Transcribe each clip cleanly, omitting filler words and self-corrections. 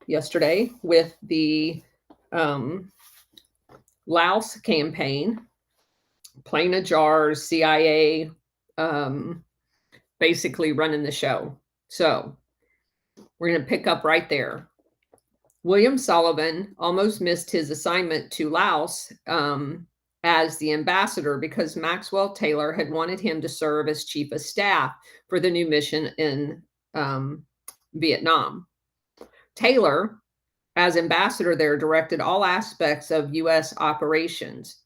yesterday with the Laos campaign, Plane of Jars, CIA, basically running the show. So we're going to pick up right there. William Sullivan almost missed his assignment to Laos as the ambassador because Maxwell Taylor had wanted him to serve as chief of staff for the new mission in Vietnam. Taylor, as ambassador there, directed all aspects of U.S. operations,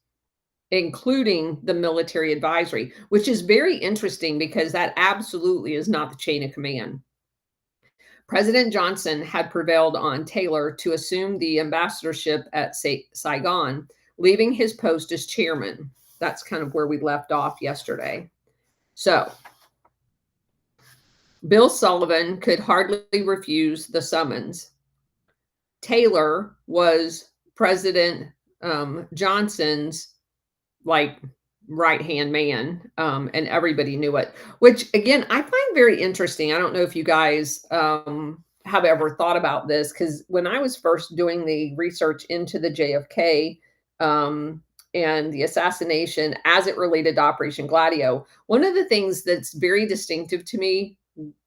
including the military advisory, which is very interesting because that absolutely is not the chain of command. President Johnson had prevailed on Taylor to assume the ambassadorship at Saigon, leaving his post as chairman. That's kind of where we left off yesterday. So, Bill Sullivan could hardly refuse the summons. Taylor was President Johnson's right-hand man, and everybody knew it, which again, I find very interesting. I don't know if you guys have ever thought about this, because when I was first doing the research into the JFK and the assassination as it related to Operation Gladio, one of the things that's very distinctive to me,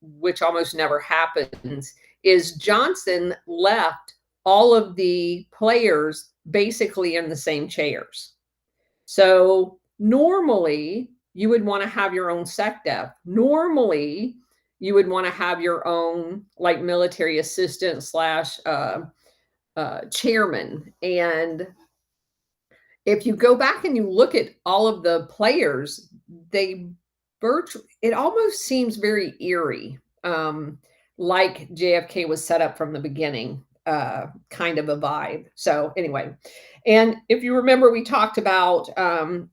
which almost never happens, is Johnson left all of the players basically in the same chairs. So normally you would want to have your own SecDef. Normally you would want to have your own like military assistant slash chairman. And if you go back and you look at all of the players, it almost seems very eerie, like JFK was set up from the beginning, kind of a vibe. So anyway, and if you remember, we talked about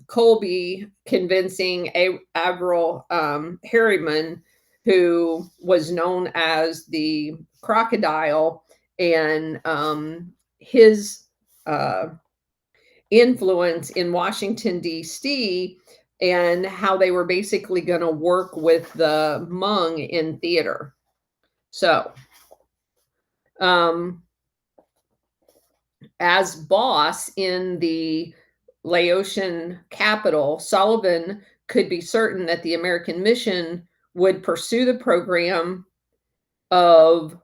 Colby convincing Averell Harriman, who was known as the Crocodile, and his influence in Washington, D.C., and how they were basically going to work with the Hmong in theater. So, as boss in the Laotian capital, Sullivan could be certain that the American mission would pursue the program of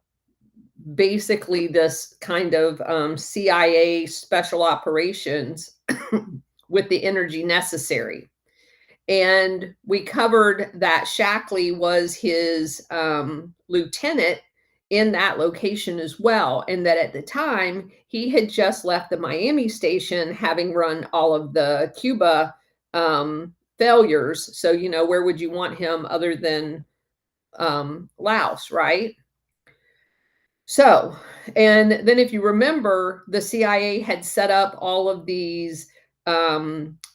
basically this kind of CIA special operations with the energy necessary. And we covered that Shackley was his lieutenant in that location as well. And that at the time, he had just left the Miami station, having run all of the Cuba failures. So, you know, where would you want him other than Laos, right? So, and then if you remember, the CIA had set up all of these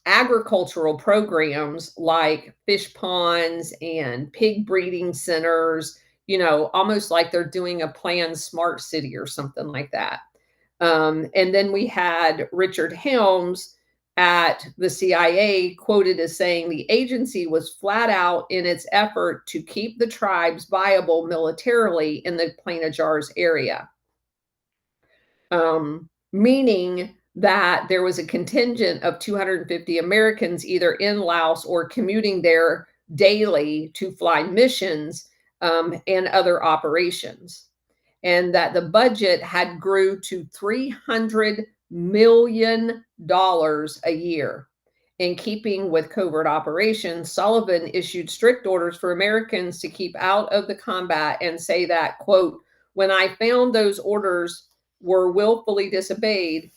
agricultural programs like fish ponds and pig breeding centers, you know, almost like they're doing a planned smart city or something like that. And then we had Richard Helms at the CIA quoted as saying the agency was flat out in its effort to keep the tribes viable militarily in the Plane of Jars area. Meaning that there was a contingent of 250 Americans either in Laos or commuting there daily to fly missions and other operations. And that the budget had grew to $300 million a year. In keeping with covert operations, Sullivan issued strict orders for Americans to keep out of the combat and say that, quote, when I found those orders were willfully disobeyed,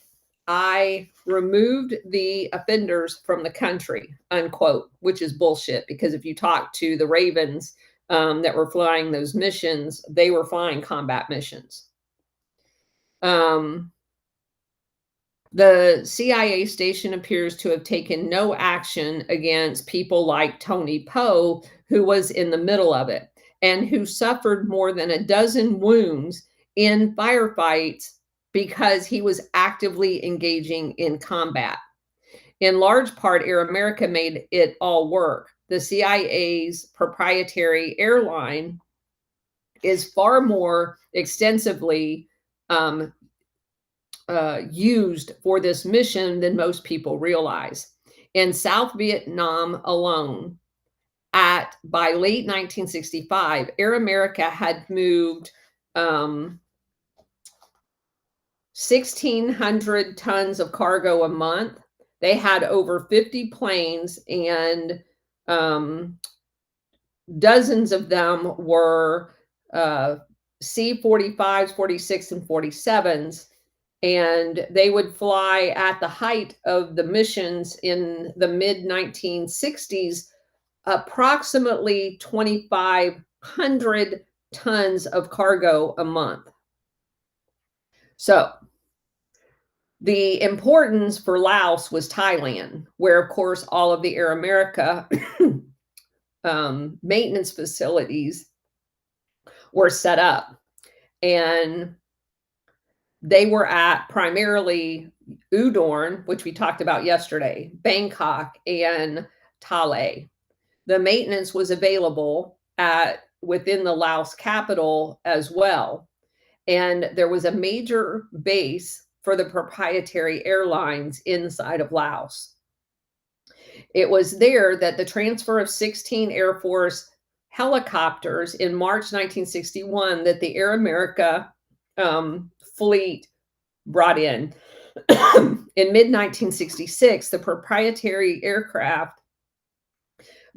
I removed the offenders from the country, unquote, which is bullshit. Because if you talk to the Ravens that were flying those missions, they were flying combat missions. The CIA station appears to have taken no action against people like Tony Poe, who was in the middle of it and who suffered more than a dozen wounds in firefights because he was actively engaging in combat. In large part, Air America made it all work. The CIA's proprietary airline is far more extensively um, used for this mission than most people realize. In South Vietnam alone, by late 1965, Air America had moved 1,600 tons of cargo a month. They had over 50 planes, and um, dozens of them were C-45s, 46, and 47s. And they would fly at the height of the missions in the mid 1960s, approximately 2,500 tons of cargo a month. So the importance for Laos was Thailand, where, of course, all of the Air America maintenance facilities were set up. And they were at primarily Udorn, which we talked about yesterday, Bangkok, and Thale. The maintenance was available within the Laos capital as well. And there was a major base for the proprietary airlines inside of Laos. It was there that the transfer of 16 Air Force helicopters in March 1961 that the Air America fleet brought in. In mid 1966, the proprietary aircraft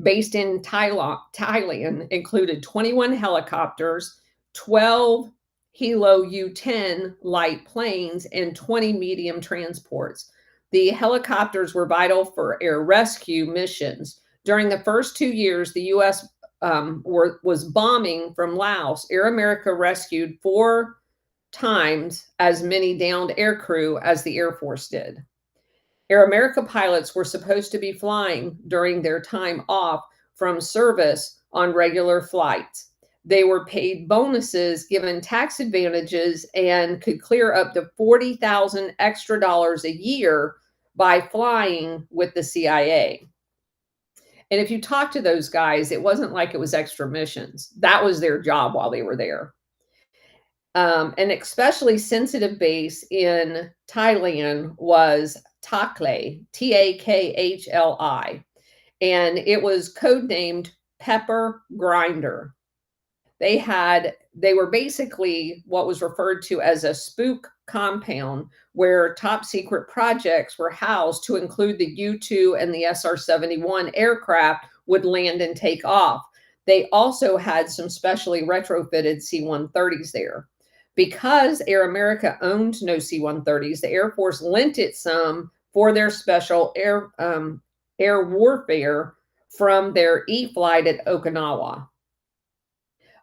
based in Thailand included 21 helicopters, 12 Hilo U-10 light planes, and 20 medium transports. The helicopters were vital for air rescue missions. During the first 2 years, the U.S. Was bombing from Laos. Air America rescued 4 times as many downed aircrew as the Air Force did. Air America pilots were supposed to be flying during their time off from service on regular flights. They were paid bonuses, given tax advantages, and could clear up to $40,000 extra dollars a year by flying with the CIA. And if you talk to those guys, it wasn't like it was extra missions. That was their job while they were there. An especially sensitive base in Thailand was Taklay, Takhli, and it was codenamed Pepper Grinder. They were basically what was referred to as a spook compound, where top secret projects were housed, to include the U-2 and the SR-71 aircraft would land and take off. They also had some specially retrofitted C-130s there. Because Air America owned no C-130s, the Air Force lent it some for their special air warfare from their E-flight at Okinawa.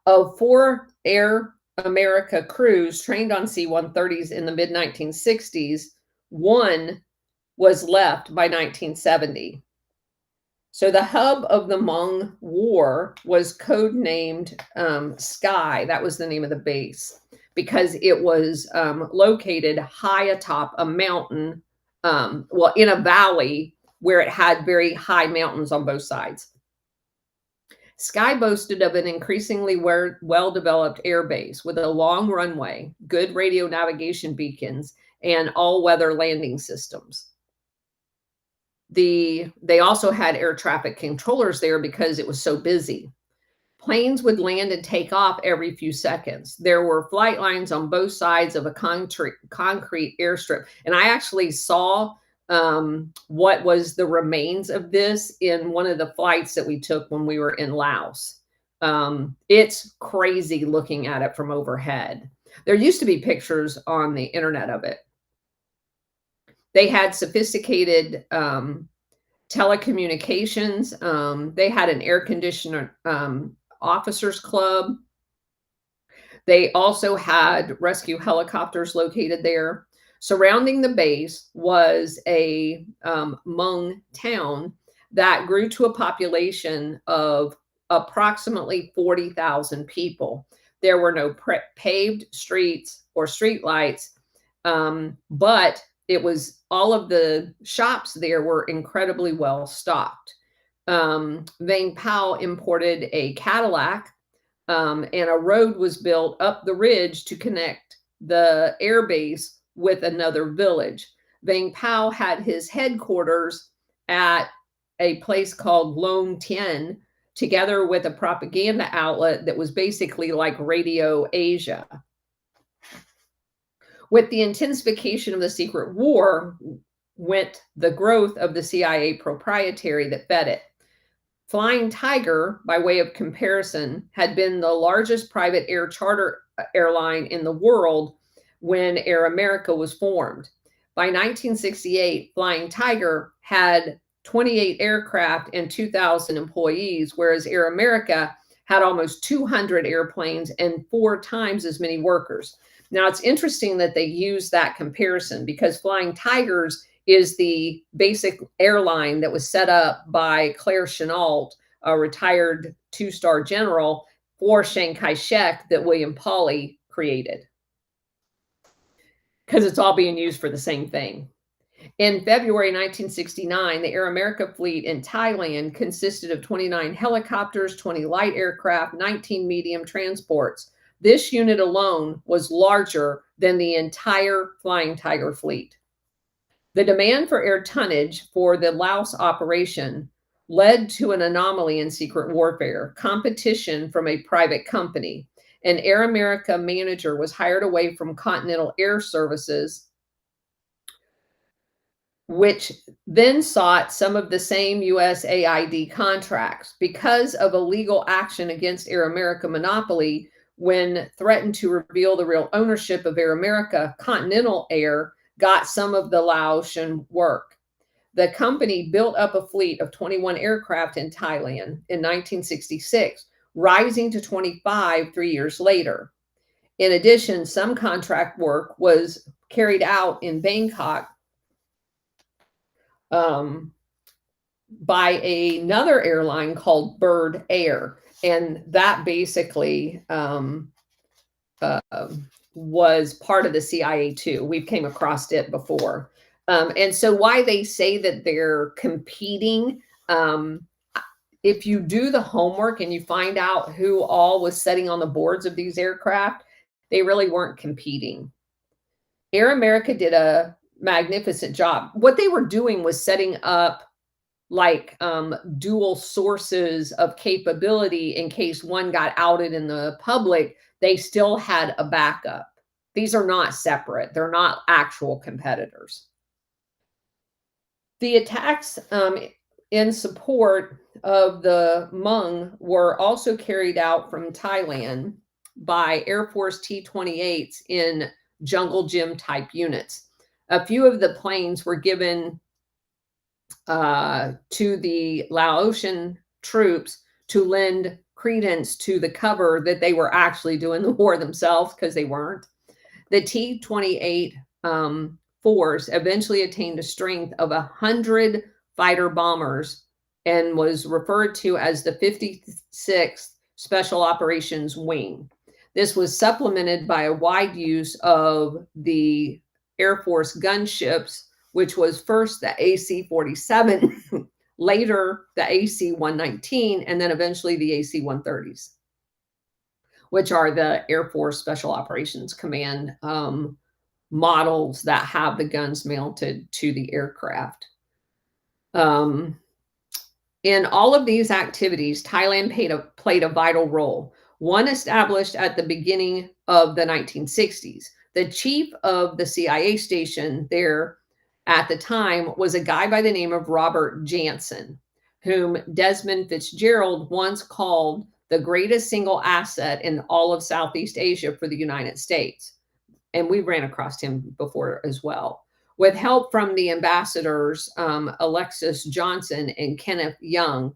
Of 4 Air America crews trained on C-130s in the mid-1960s, 1 was left by 1970. So the hub of the Hmong War was codenamed Sky. That was the name of the base, because it was located high atop a mountain, in a valley where it had very high mountains on both sides. Sky boasted of an increasingly well-developed air base with a long runway, good radio navigation beacons, and all-weather landing systems. They also had air traffic controllers there because it was so busy. Planes would land and take off every few seconds. There were flight lines on both sides of a concrete airstrip. And I actually saw what was the remains of this in one of the flights that we took when we were in Laos. It's crazy looking at it from overhead. There used to be pictures on the internet of it. They had sophisticated telecommunications. They had an air conditioner officers club. They also had rescue helicopters located there. Surrounding the base was a Hmong town that grew to a population of approximately 40,000 people. There were no paved streets or streetlights, but it was all of the shops there were incredibly well stocked. Vang Pao imported a Cadillac, and a road was built up the ridge to connect the air base with another village. Vang Pao had his headquarters at a place called Lone Tien, together with a propaganda outlet that was basically like Radio Asia. With the intensification of the secret war went the growth of the CIA proprietary that fed it. Flying Tiger, by way of comparison, had been the largest private air charter airline in the world when Air America was formed. By 1968, Flying Tiger had 28 aircraft and 2,000 employees, whereas Air America had almost 200 airplanes and 4 times as many workers. Now, it's interesting that they use that comparison because Flying Tigers is the basic airline that was set up by Claire Chennault, a retired 2-star general, for Chiang Kai-shek that William Pauly created. Because it's all being used for the same thing. In February 1969, the Air America fleet in Thailand consisted of 29 helicopters, 20 light aircraft, 19 medium transports. This unit alone was larger than the entire Flying Tiger fleet. The demand for air tonnage for the Laos operation led to an anomaly in secret warfare, competition from a private company. An Air America manager was hired away from Continental Air Services, which then sought some of the same USAID contracts. Because of a legal action against Air America monopoly, when threatened to reveal the real ownership of Air America, Continental Air got some of the Laotian work. The company built up a fleet of 21 aircraft in Thailand in 1966, rising to 25 3 years later. In addition, some contract work was carried out in Bangkok by another airline called Bird Air. And that basically was part of the CIA too. We've came across it before. And so why they say that they're competing, if you do the homework and you find out who all was sitting on the boards of these aircraft, they really weren't competing. Air America did a magnificent job. What they were doing was setting up like dual sources of capability in case one got outed in the public. They still had a backup. These are not separate. They're not actual competitors. The attacks in support of the Hmong were also carried out from Thailand by Air Force T-28s in jungle gym type units. A few of the planes were given to the Laotian troops to lend credence to the cover that they were actually doing the war themselves, because they weren't. The T-28 force eventually attained a strength of 100 fighter bombers and was referred to as the 56th Special Operations Wing. This was supplemented by a wide use of the Air Force gunships, which was first the AC-47, later the AC-119, and then eventually the AC-130s, which are the Air Force Special Operations Command models that have the guns mounted to the aircraft. In all of these activities, Thailand played a vital role, one established at the beginning of the 1960s. The chief of the CIA station there at the time was a guy by the name of Robert Jansen, whom Desmond Fitzgerald once called the greatest single asset in all of Southeast Asia for the United States. And we ran across him before as well. With help from the ambassadors, Alexis Johnson and Kenneth Young,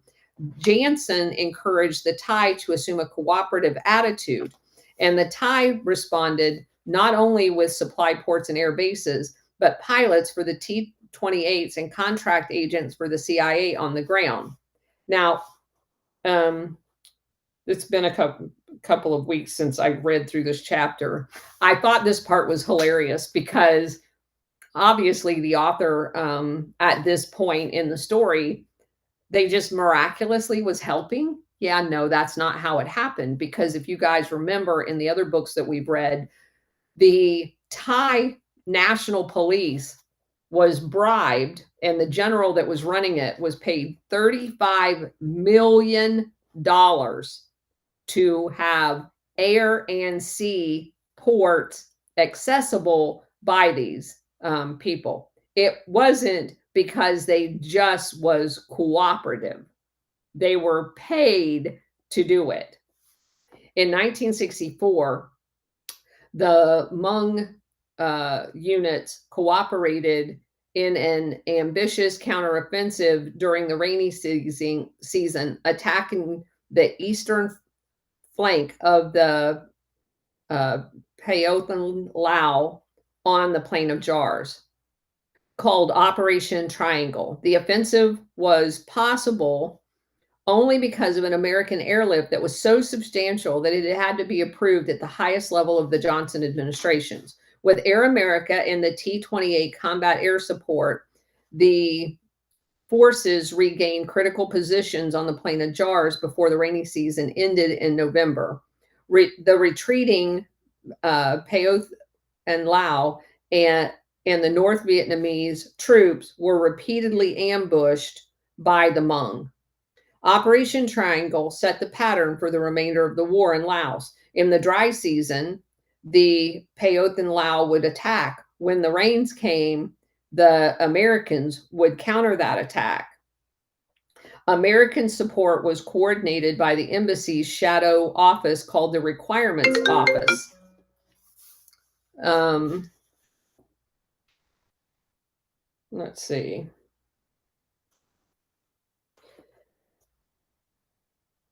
Jansen encouraged the Thai to assume a cooperative attitude. And the Thai responded not only with supply ports and air bases, but pilots for the T-28s and contract agents for the CIA on the ground. Now, it's been a couple of weeks since I read through this chapter. I thought this part was hilarious because obviously the author at this point in the story, they just miraculously was helping. Yeah, no, that's not how it happened. Because if you guys remember in the other books that we've read, The Thai National Police was bribed, and the general that was running it was paid $35 million to have air and sea ports accessible by these people. It wasn't because they just was cooperative. They were paid to do it. In 1964, the Hmong units cooperated in an ambitious counteroffensive during the rainy season, attacking the eastern flank of the Peothan Lao on the Plain of Jars, called Operation Triangle. The offensive was possible only because of an American airlift that was so substantial that it had to be approved at the highest level of the Johnson administrations. With Air America and the T-28 combat air support, the forces regained critical positions on the Plain of Jars before the rainy season ended in November. The retreating Peoth and Lao and the North Vietnamese troops were repeatedly ambushed by the Hmong. Operation Triangle set the pattern for the remainder of the war in Laos. In the dry season, the Peothan Lao would attack. When the rains came, the Americans would counter that attack. American support was coordinated by the embassy's shadow office called the Requirements Office. Let's see.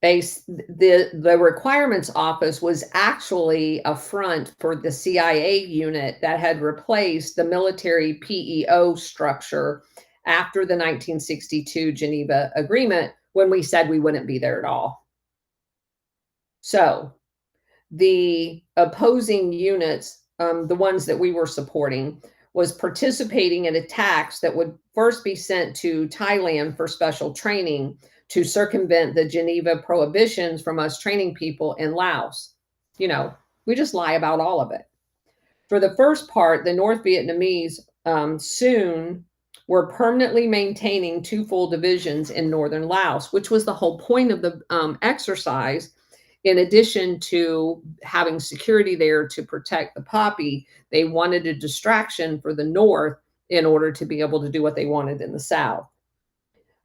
The Requirements Office was actually a front for the CIA unit that had replaced the military PEO structure after the 1962 Geneva Agreement, when we said we wouldn't be there at all. So the opposing units, the ones that we were supporting, was participating in attacks that would first be sent to Thailand for special training to circumvent the Geneva prohibitions from us training people in Laos. You know, we just lie about all of it. For the first part, the North Vietnamese soon were permanently maintaining 2 full divisions in northern Laos, which was the whole point of the exercise. In addition to having security there to protect the poppy, they wanted a distraction for the North in order to be able to do what they wanted in the South.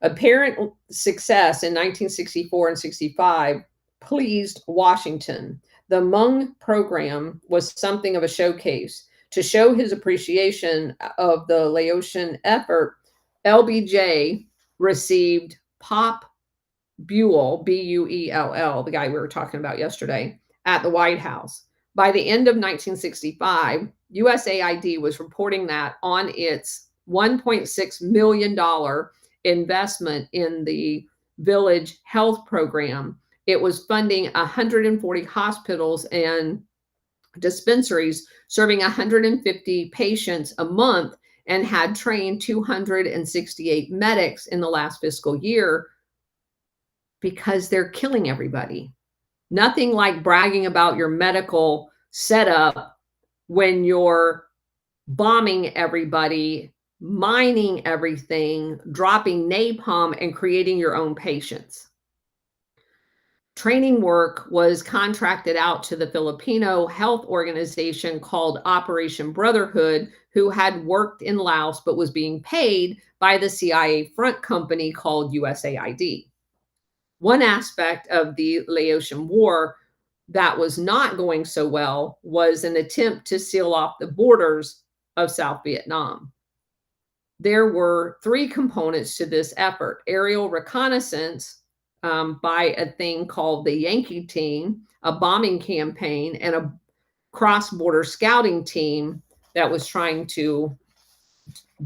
Apparent success in 1964 and 65 pleased Washington. The Hmong program was something of a showcase. To show his appreciation of the Laotian effort, LBJ received Pop Buell, Buell, the guy we were talking about yesterday, at the White House. By the end of 1965, USAID was reporting that on its $1.6 million investment in the Village Health Program, it was funding 140 hospitals and dispensaries, serving 150 patients a month, and had trained 268 medics in the last fiscal year, because they're killing everybody. Nothing like bragging about your medical setup when you're bombing everybody, mining everything, dropping napalm, and creating your own patients. Training work was contracted out to the Filipino health organization called Operation Brotherhood, who had worked in Laos but was being paid by the CIA front company called USAID. One aspect of the Laotian War that was not going so well was an attempt to seal off the borders of South Vietnam. There were 3 components to this effort: aerial reconnaissance by a thing called the Yankee Team, a bombing campaign, and a cross-border scouting team that was trying to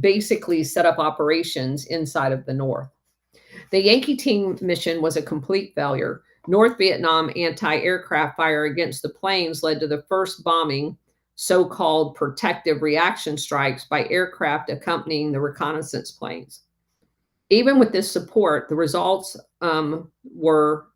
basically set up operations inside of the North. The Yankee Team mission was a complete failure. North Vietnam anti-aircraft fire against the planes led to the first bombing, so-called protective reaction strikes by aircraft accompanying the reconnaissance planes. Even with this support, the results were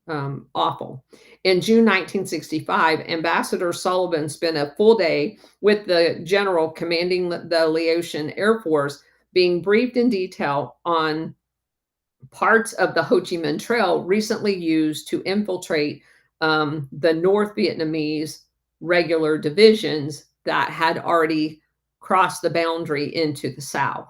awful. In June 1965, Ambassador Sullivan spent a full day with the general commanding the Laotian Air Force, being briefed in detail on parts of the Ho Chi Minh Trail recently used to infiltrate the North Vietnamese regular divisions that had already crossed the boundary into the South.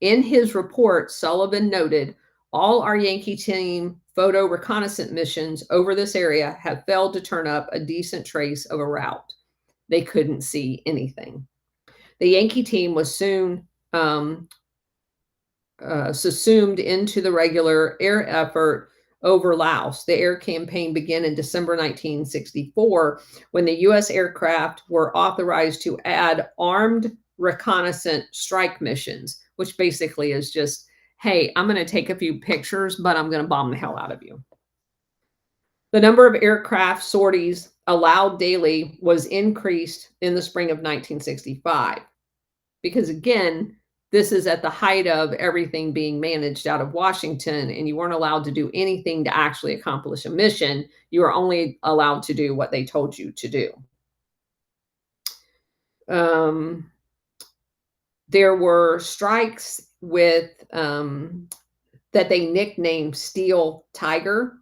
In his report, Sullivan noted all our Yankee team photo reconnaissance missions over this area have failed to turn up a decent trace of a route. They couldn't see anything. The Yankee team was soon subsumed into the regular air effort over Laos. The air campaign began in December 1964 when the U.S. aircraft were authorized to add armed reconnaissance strike missions, which basically is just, hey, I'm going to take a few pictures, but I'm going to bomb the hell out of you. The number of aircraft sorties allowed daily was increased in the spring of 1965 because, again, this is at the height of everything being managed out of Washington, and you weren't allowed to do anything to actually accomplish a mission. You were only allowed to do what they told you to do. There were strikes with that they nicknamed Steel Tiger,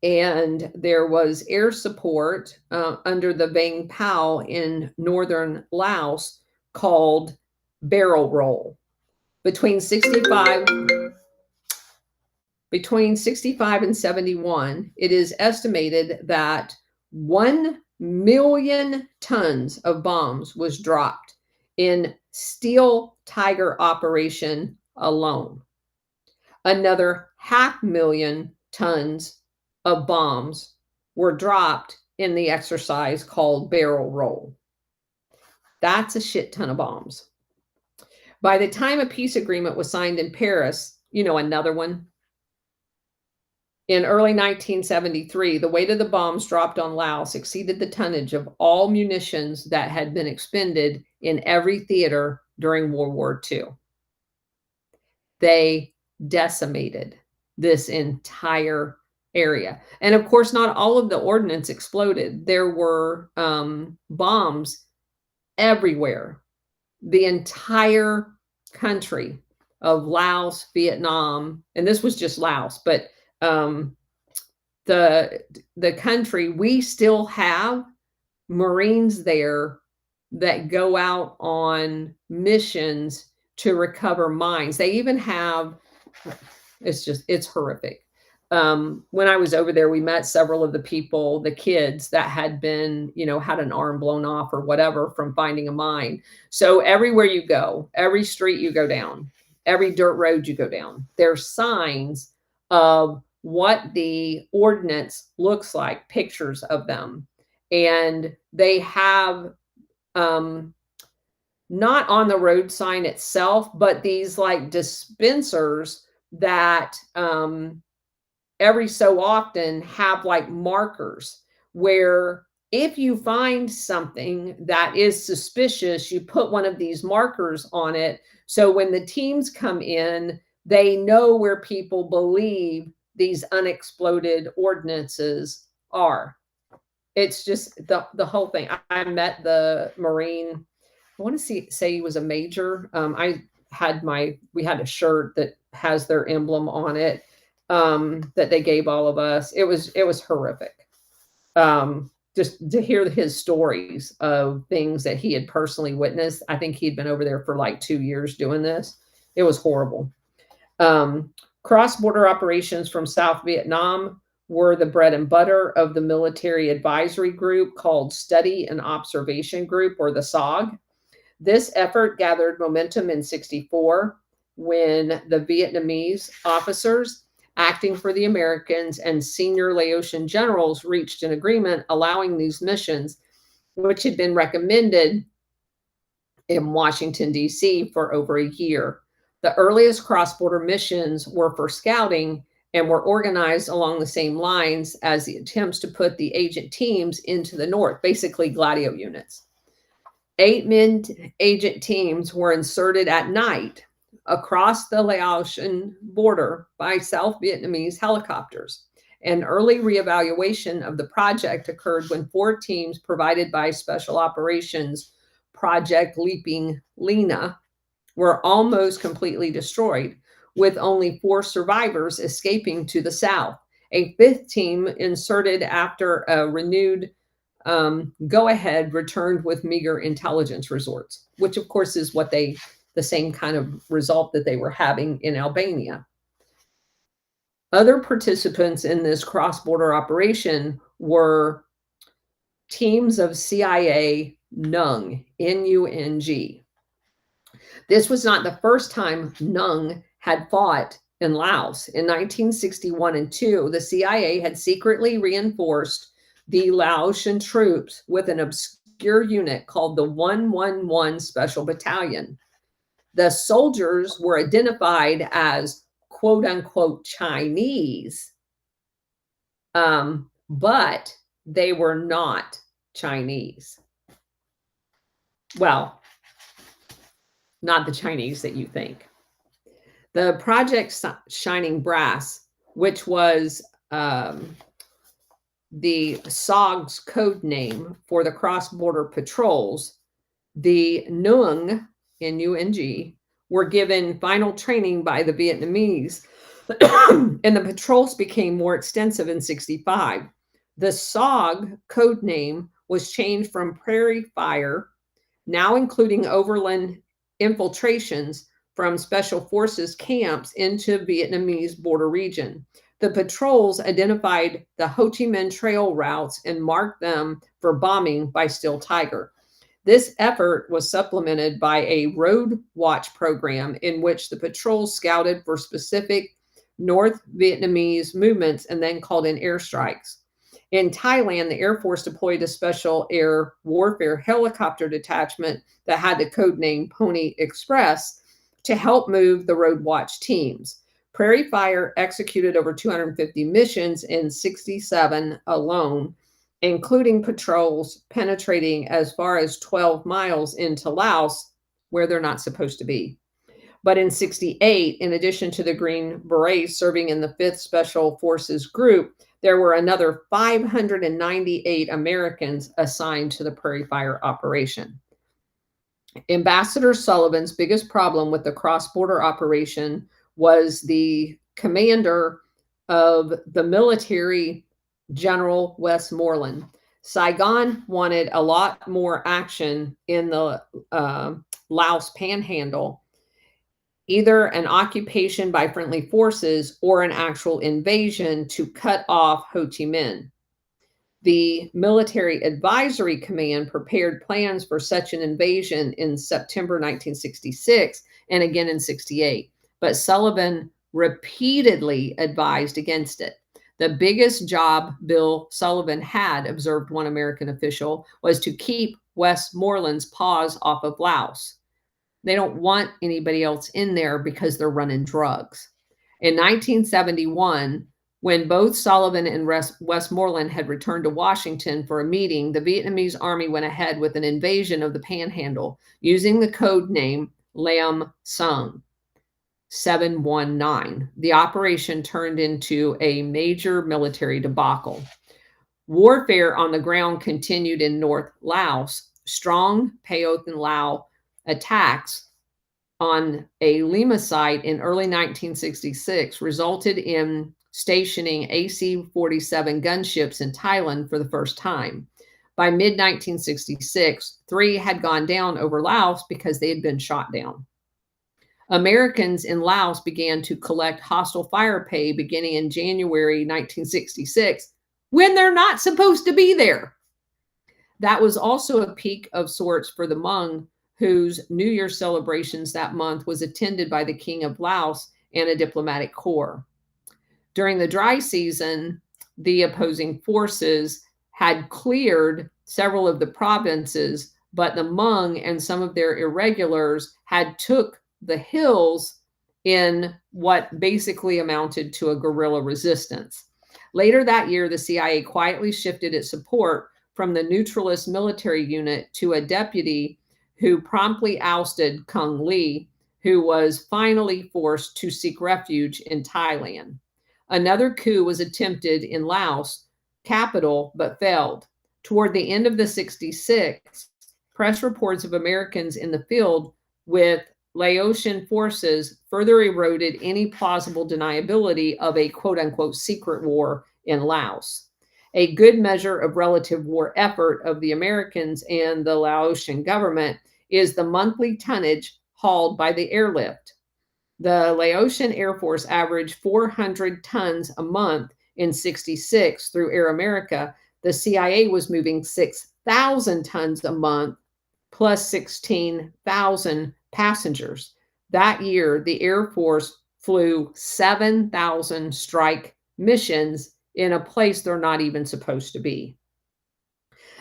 and there was air support under the Vang Pao in northern Laos called Barrel Roll. Between 65 and 71, it is estimated that 1 million tons of bombs was dropped in Steel Tiger operation alone. Another 500,000 tons of bombs were dropped in the exercise called Barrel Roll. That's a shit ton of bombs. By the time a peace agreement was signed in Paris, another one, in early 1973, the weight of the bombs dropped on Laos exceeded the tonnage of all munitions that had been expended in every theater during World War II. They decimated this entire area. And of course, not all of the ordnance exploded. There were bombs everywhere. The entire country of Laos, Vietnam, and this was just Laos, but the country, we still have Marines there that go out on missions to recover mines. They even have, it's horrific. When I was over there, we met several of the people, the kids that had been, had an arm blown off or whatever from finding a mine. So everywhere you go, every street you go down, every dirt road you go down, there's signs of what the ordnance looks like, pictures of them. And they have, not on the road sign itself, but these like dispensers that, every so often have like markers where if you find something that is suspicious, you put one of these markers on it. So when the teams come in, they know where people believe these unexploded ordnances are. It's just the whole thing. I met the Marine, I want to say he was a major. We had a shirt that has their emblem on it. That they gave all of us. It was horrific. Just to hear his stories of things that he had personally witnessed. I think he'd been over there for like 2 years doing this. It was horrible. Cross-border operations from South Vietnam were the bread and butter of the military advisory group called Study and Observation Group, or the SOG. This effort gathered momentum in 1964 when the Vietnamese officers acting for the Americans and senior Laotian generals reached an agreement allowing these missions, which had been recommended in Washington, D.C. for over a year. The earliest cross-border missions were for scouting and were organized along the same lines as the attempts to put the agent teams into the North, basically Gladio units. 8-man agent teams were inserted at night across the Laotian border by South Vietnamese helicopters. An early reevaluation of the project occurred when 4 teams provided by Special Operations Project Leaping Lena were almost completely destroyed, with only 4 survivors escaping to the south. A 5th team, inserted after a renewed go-ahead, returned with meager intelligence results, which of course is the same kind of result that they were having in Albania. Other participants in this cross-border operation were teams of CIA NUNG, N-U-N-G. This was not the first time NUNG had fought in Laos. In 1961 and 2, the CIA had secretly reinforced the Laotian troops with an obscure unit called the 111 Special Battalion. The soldiers were identified as quote unquote Chinese, but they were not Chinese. Well, not the Chinese that you think. The Project Shining Brass, which was the SOG's code name for the cross-border patrols, the Nuong, N-U-N-G, were given final training by the Vietnamese, and the patrols became more extensive in 65. The SOG code name was changed from Prairie Fire, now including overland infiltrations from Special Forces camps into Vietnamese border region. The patrols identified the Ho Chi Minh Trail routes and marked them for bombing by Steel Tiger. This effort was supplemented by a road watch program in which the patrols scouted for specific North Vietnamese movements and then called in airstrikes. In Thailand, the Air Force deployed a special air warfare helicopter detachment that had the code name Pony Express to help move the road watch teams. Prairie Fire executed over 250 missions in 67 alone, including patrols penetrating as far as 12 miles into Laos, where they're not supposed to be. But in 68, in addition to the Green Berets serving in the 5th Special Forces Group, there were another 598 Americans assigned to the Prairie Fire operation. Ambassador Sullivan's biggest problem with the cross-border operation was the commander of the military, General Westmoreland. Saigon wanted a lot more action in the Laos Panhandle, either an occupation by friendly forces or an actual invasion to cut off Ho Chi Minh. The Military Advisory Command prepared plans for such an invasion in September 1966 and again in 68, but Sullivan repeatedly advised against it. The biggest job Bill Sullivan had, observed one American official, was to keep Westmoreland's paws off of Laos. They don't want anybody else in there because they're running drugs. In 1971, when both Sullivan and Westmoreland had returned to Washington for a meeting, the Vietnamese army went ahead with an invasion of the Panhandle using the code name Lam Sung 719. The operation turned into a major military debacle. Warfare on the ground continued in North Laos. Strong Payoth and Lao attacks on a Lima site in early 1966 resulted in stationing AC-47 gunships in Thailand for the first time. By mid-1966, 3 had gone down over Laos because they had been shot down. Americans in Laos began to collect hostile fire pay beginning in January 1966, when they're not supposed to be there. That was also a peak of sorts for the Hmong, whose New Year celebrations that month was attended by the King of Laos and a diplomatic corps. During the dry season, the opposing forces had cleared several of the provinces, but the Hmong and some of their irregulars had took the hills in what basically amounted to a guerrilla resistance. Later that year, the CIA quietly shifted its support from the neutralist military unit to a deputy who promptly ousted Kung Lee, who was finally forced to seek refuge in Thailand. Another coup was attempted in Laos capital but failed. Toward the end of the 66, press reports of Americans in the field with Laotian forces further eroded any plausible deniability of a quote unquote secret war in Laos. A good measure of relative war effort of the Americans and the Laotian government is the monthly tonnage hauled by the airlift. The Laotian Air Force averaged 400 tons a month in 66 through Air America. The CIA was moving 6,000 tons a month plus 16,000 passengers. That year, the Air Force flew 7,000 strike missions in a place they're not even supposed to be.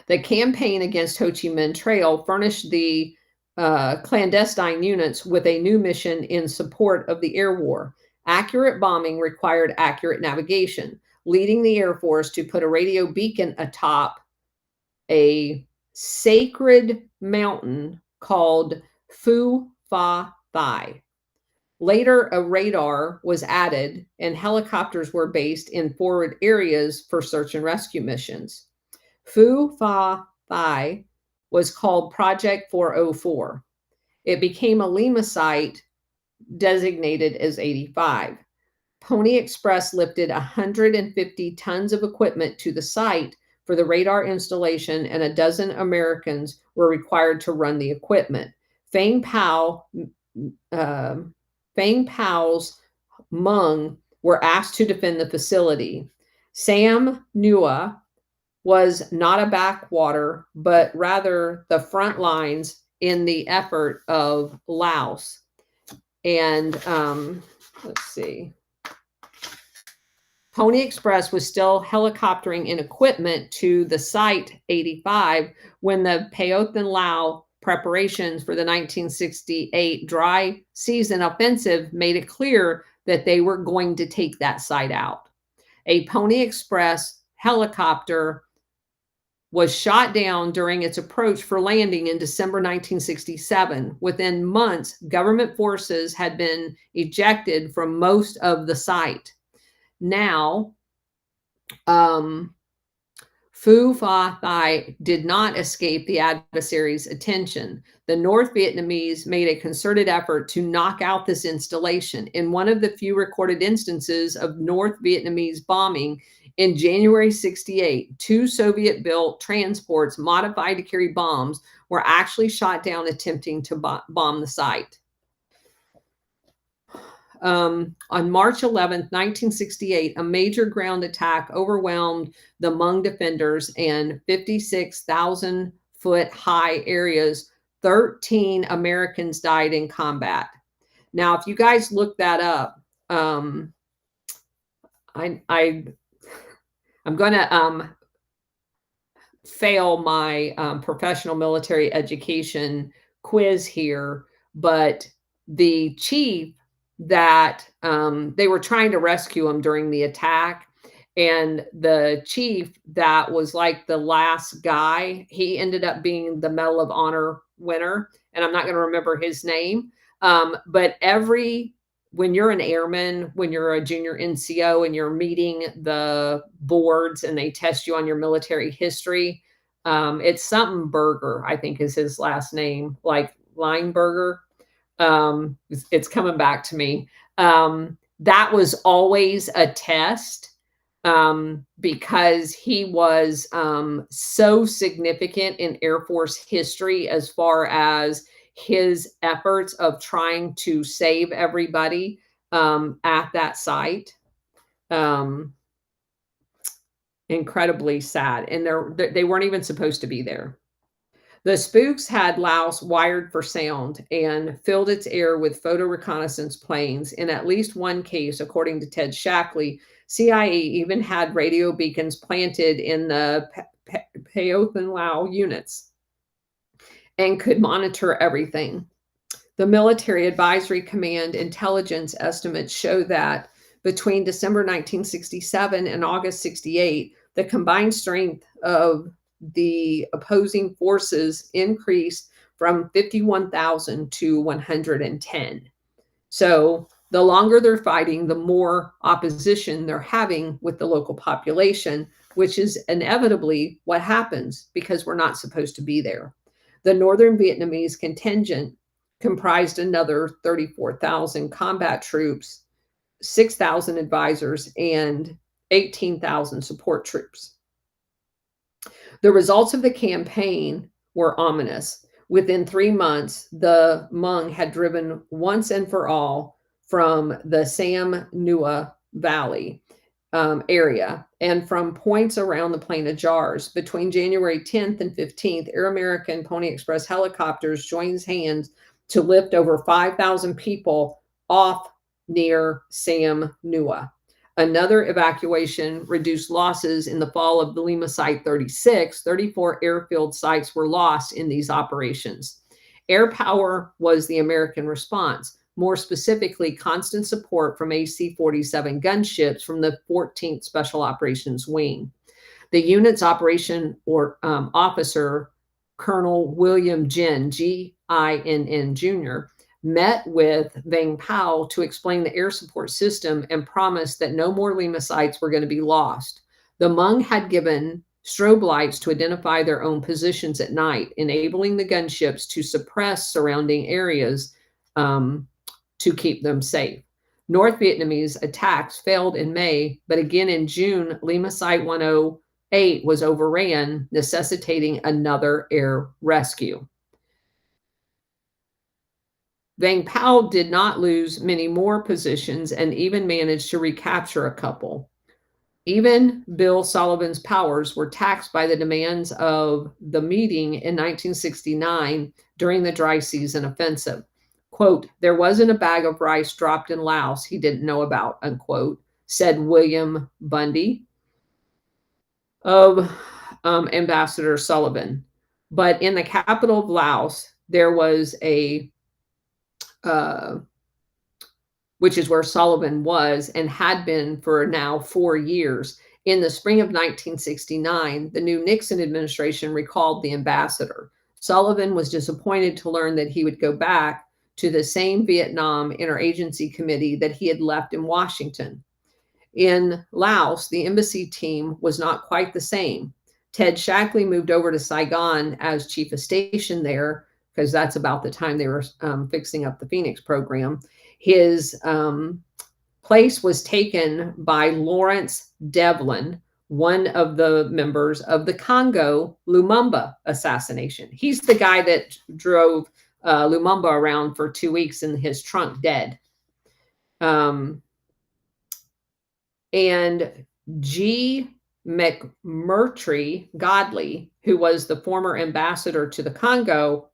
The campaign against Ho Chi Minh Trail furnished the clandestine units with a new mission in support of the air war. Accurate bombing required accurate navigation, leading the Air Force to put a radio beacon atop a sacred mountain called Phu Pha Thai. Later, a radar was added, and helicopters were based in forward areas for search and rescue missions. Phu Pha Thai was called Project 404. It became a Lima site designated as 85. Pony Express lifted 150 tons of equipment to the site for the radar installation, and a dozen Americans were required to run the equipment. Fang Pao's Hmong were asked to defend the facility. Sam Nua was not a backwater, but rather the front lines in the effort of Laos. And let's see. Pony Express was still helicoptering in equipment to the Site 85 when the Pathan Lao preparations for the 1968 dry season offensive made it clear that they were going to take that site out. A Pony Express helicopter was shot down during its approach for landing in December 1967. Within months, government forces had been ejected from most of the site. Now, Phu Pha Thai did not escape the adversary's attention. The North Vietnamese made a concerted effort to knock out this installation. In one of the few recorded instances of North Vietnamese bombing in January 68, 2 Soviet-built transports modified to carry bombs were actually shot down attempting to bomb the site. On March 11th, 1968, a major ground attack overwhelmed the Hmong defenders and 56,000-foot high areas. 13 Americans died in combat. Now, if you guys look that up, I'm going to fail my professional military education quiz here, but the chief that they were trying to rescue him during the attack. And the chief that was like the last guy, he ended up being the Medal of Honor winner. And I'm not going to remember his name. But when you're an airman, when you're a junior NCO and you're meeting the boards and they test you on your military history, it's something Berger, I think is his last name, like Lineberger. It's coming back to me. That was always a test because he was so significant in Air Force history as far as his efforts of trying to save everybody at that site. Incredibly sad. And they weren't even supposed to be there. The spooks had Laos wired for sound and filled its air with photo reconnaissance planes. In at least one case, according to Ted Shackley, CIA even had radio beacons planted in the Pathan Lao units and could monitor everything. The Military Advisory Command intelligence estimates show that between December 1967 and August 68, the combined strength of the opposing forces increased from 51,000 to 110. So The longer they're fighting, the more opposition they're having with the local population, which is inevitably what happens because we're not supposed to be there. The Northern Vietnamese contingent comprised another 34,000 combat troops, 6,000 advisors, and 18,000 support troops. The results of the campaign were ominous. Within 3 months, the Hmong had driven once and for all from the Sam Nua Valley area and from points around the Plain of Jars. Between January 10th and 15th, Air American Pony Express helicopters joined hands to lift over 5,000 people off near Sam Nua. Another evacuation reduced losses in the fall of the Lima Site 36. 34 airfield sites were lost in these operations. Air power was the American response, more specifically, constant support from AC-47 gunships from the 14th Special Operations Wing. The unit's operation officer, Colonel William Ginn, Ginn Jr., met with Vang Pao to explain the air support system and promised that no more Lima sites were going to be lost. The Hmong had given strobe lights to identify their own positions at night, enabling the gunships to suppress surrounding areas to keep them safe. North Vietnamese attacks failed in May, but again in June, Lima Site 108 was overran, necessitating another air rescue. Vang Pao did not lose many more positions and even managed to recapture a couple. Even Bill Sullivan's powers were taxed by the demands of the meeting in 1969 during the dry season offensive. Quote, "There wasn't a bag of rice dropped in Laos he didn't know about," unquote, said William Bundy of Ambassador Sullivan. But in the capital of Laos, there was which is where Sullivan was and had been for now 4 years. In the spring of 1969, the new Nixon administration recalled the ambassador. Sullivan was disappointed to learn that he would go back to the same Vietnam Interagency Committee that he had left in Washington. In Laos, the embassy team was not quite the same. Ted Shackley moved over to Saigon as chief of station there, because that's about the time they were fixing up the Phoenix program. His place was taken by Lawrence Devlin, one of the members of the Congo Lumumba assassination. He's the guy that drove Lumumba around for 2 weeks in his trunk dead. And G. McMurtry Godley, who was the former ambassador to the Congo,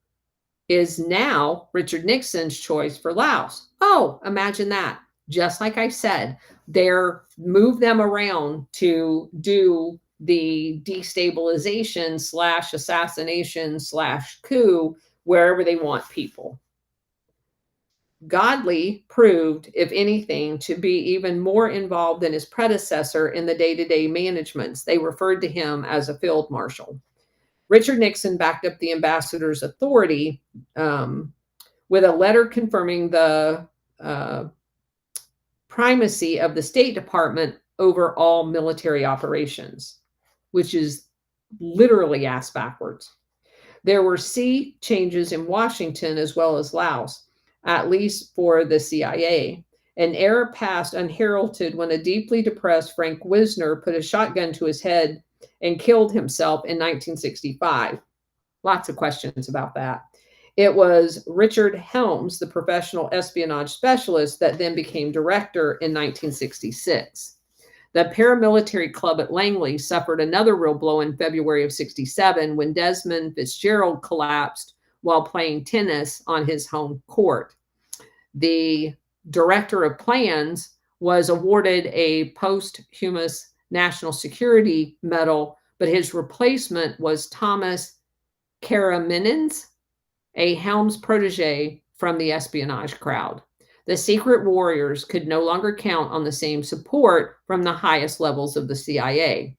is now Richard Nixon's choice for Laos. Oh, imagine that. Just like I said, they're move them around to do the destabilization / assassination / coup wherever they want people. Godley proved, if anything, to be even more involved than his predecessor in the day-to-day managements. They referred to him as a field marshal. Richard Nixon backed up the ambassador's authority with a letter confirming the primacy of the State Department over all military operations, which is literally ass backwards. There were sea changes in Washington as well as Laos, at least for the CIA. An era passed unheralded when a deeply depressed Frank Wisner put a shotgun to his head and killed himself in 1965. Lots of questions about that. It was Richard Helms, the professional espionage specialist, that then became director in 1966. The paramilitary club at Langley suffered another real blow in February of 67 when Desmond Fitzgerald collapsed while playing tennis on his home court. The director of plans was awarded a posthumous National Security Medal, but his replacement was Thomas Karaminins, a Helms protege from the espionage crowd. The secret warriors could no longer count on the same support from the highest levels of the CIA.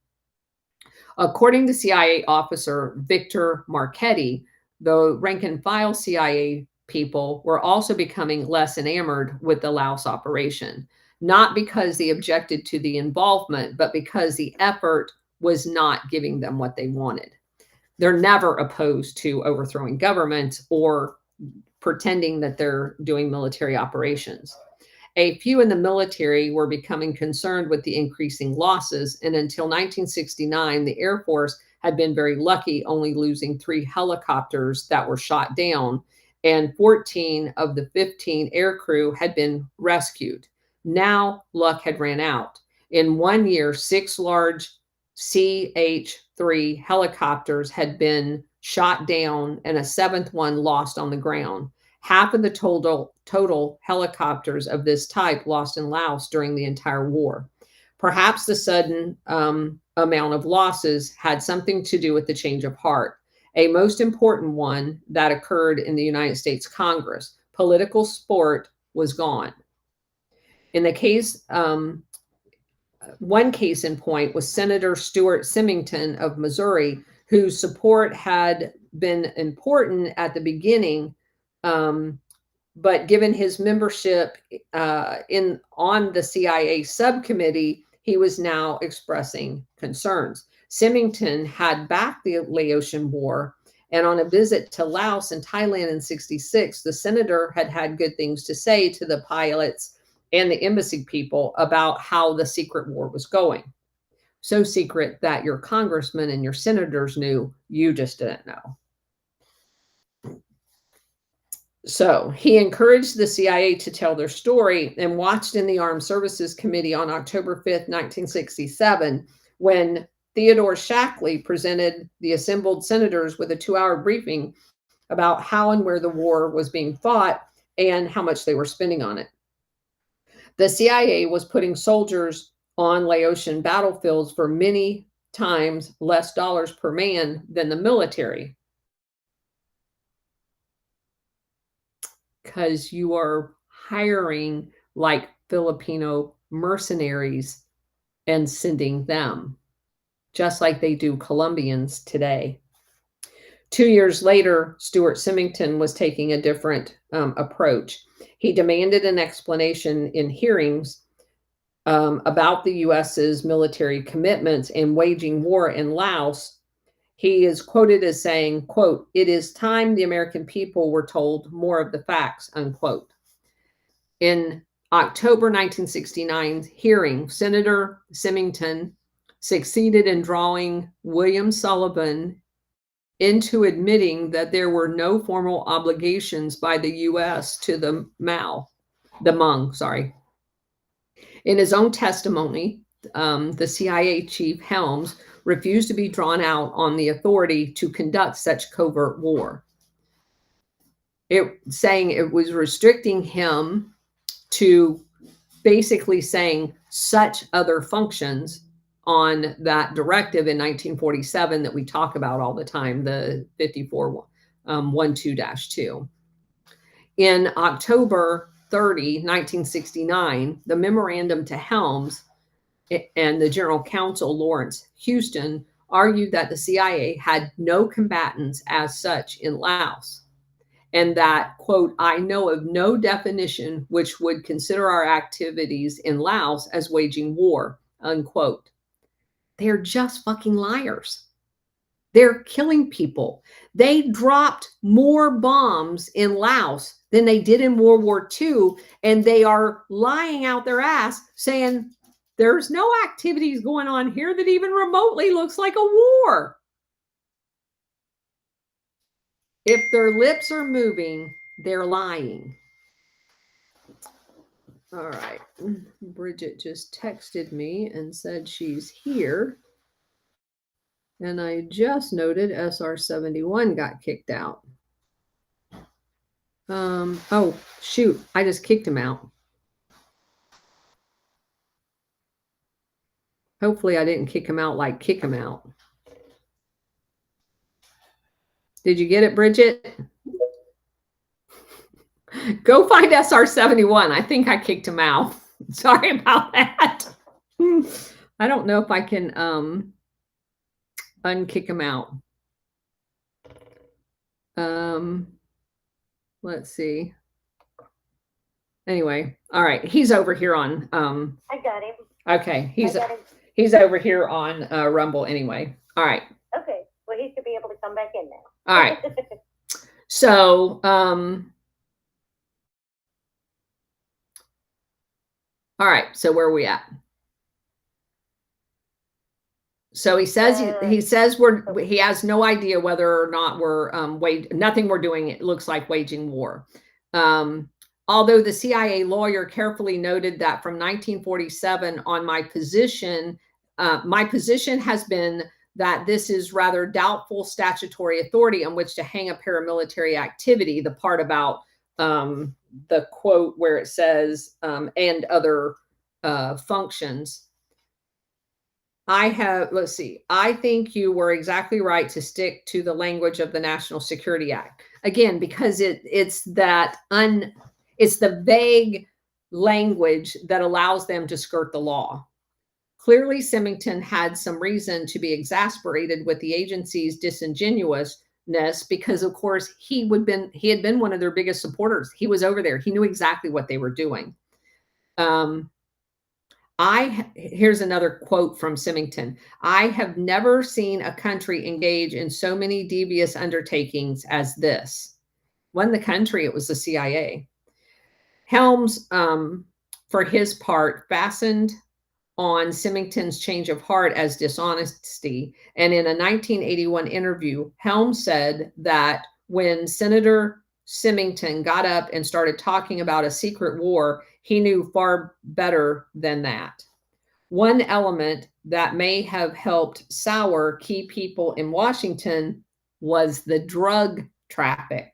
According to CIA officer Victor Marchetti, the rank and file CIA people were also becoming less enamored with the Laos operation, not because they objected to the involvement, but because the effort was not giving them what they wanted. They're never opposed to overthrowing governments or pretending that they're doing military operations. A few in the military were becoming concerned with the increasing losses, and until 1969, the Air Force had been very lucky, only losing 3 helicopters that were shot down, and 14 of the 15 aircrew had been rescued. Now, luck had ran out. In 1 year, 6 large CH-3 helicopters had been shot down, and a 7th one lost on the ground. Half of the total helicopters of this type lost in Laos during the entire war. Perhaps the sudden amount of losses had something to do with the change of heart, a most important one that occurred in the United States Congress. Political sport was gone. In the case, one case in point was Senator Stuart Symington of Missouri, whose support had been important at the beginning, but given his membership on the CIA subcommittee, he was now expressing concerns. Symington had backed the Laotian War, and on a visit to Laos and Thailand in '66, the senator had had good things to say to the pilots and the embassy people about how the secret war was going. So secret that your congressmen and your senators knew, you just didn't know. So he encouraged the CIA to tell their story and watched in the Armed Services Committee on October 5th, 1967, when Theodore Shackley presented the assembled senators with a 2-hour briefing about how and where the war was being fought and how much they were spending on it. The CIA was putting soldiers on Laotian battlefields for many times less dollars per man than the military, because you are hiring like Filipino mercenaries and sending them, just like they do Colombians today. 2 years later, Stuart Symington was taking a different approach. He demanded an explanation in hearings about the U.S.'s military commitments in waging war in Laos. He is quoted as saying, quote, "It is time the American people were told more of the facts," unquote. In October 1969 hearing, Senator Symington succeeded in drawing William Sullivan into admitting that there were no formal obligations by the U.S. to the Hmong. In his own testimony, the CIA chief Helms refused to be drawn out on the authority to conduct such covert war, saying it was restricting him to basically saying such other functions on that directive in 1947 that we talk about all the time, the 5412-2. In October 30, 1969, the memorandum to Helms and the General Counsel Lawrence Houston argued that the CIA had no combatants as such in Laos, and that, quote, "I know of no definition which would consider our activities in Laos as waging war," unquote. They're just fucking liars. They're killing people. They dropped more bombs in Laos than they did in World War II, and they are lying out their ass saying there's no activities going on here that even remotely looks like a war. If their lips are moving, they're lying. All right. Bridget just texted me and said she's here. And I just noted SR71 got kicked out. Oh, shoot. I just kicked him out. Hopefully I didn't kick him out like kick him out. Did you get it, Bridget? Go find SR71. I think I kicked him out. Sorry about that. I don't know if I can unkick him out. let's see. Anyway, all right. He's over here on I got him. okay. I got him. He's over here on Rumble anyway. All right. Okay. Well, he should be able to come back in now. All right. So all right. So where are we at? So he says he has no idea whether or not we're nothing we're doing. It looks like waging war. Although the CIA lawyer carefully noted that from 1947 on, my position has been that this is rather doubtful statutory authority on which to hang a paramilitary activity. The part about the quote where it says and other functions. Let's see. I think you were exactly right to stick to the language of the National Security Act. Again, because it's the vague language that allows them to skirt the law. Clearly, Symington had some reason to be exasperated with the agency's disingenuousness because, of course, he had been one of their biggest supporters. He was over there. He knew exactly what they were doing. Here's another quote from Symington. I have never seen a country engage in so many devious undertakings as this. Wasn't the country, it was the CIA. Helms, for his part, fastened on Symington's change of heart as dishonesty. And in a 1981 interview, Helms said that when Senator Symington got up and started talking about a secret war, he knew far better than that. One element that may have helped sour key people in Washington was the drug traffic.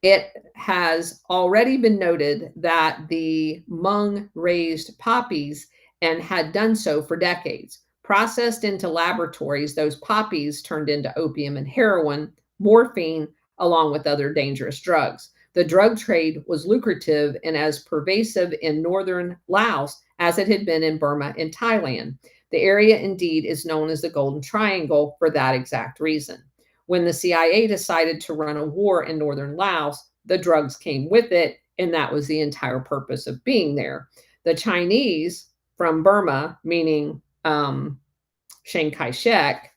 It has already been noted that the Hmong raised poppies and had done so for decades. Processed into laboratories, those poppies turned into opium and heroin, morphine, along with other dangerous drugs. The drug trade was lucrative and as pervasive in northern Laos as it had been in Burma and Thailand. The area indeed is known as the Golden Triangle for that exact reason. When the CIA decided to run a war in northern Laos, the drugs came with it, and that was the entire purpose of being there. The Chinese from Burma, meaning Chiang Kai-shek,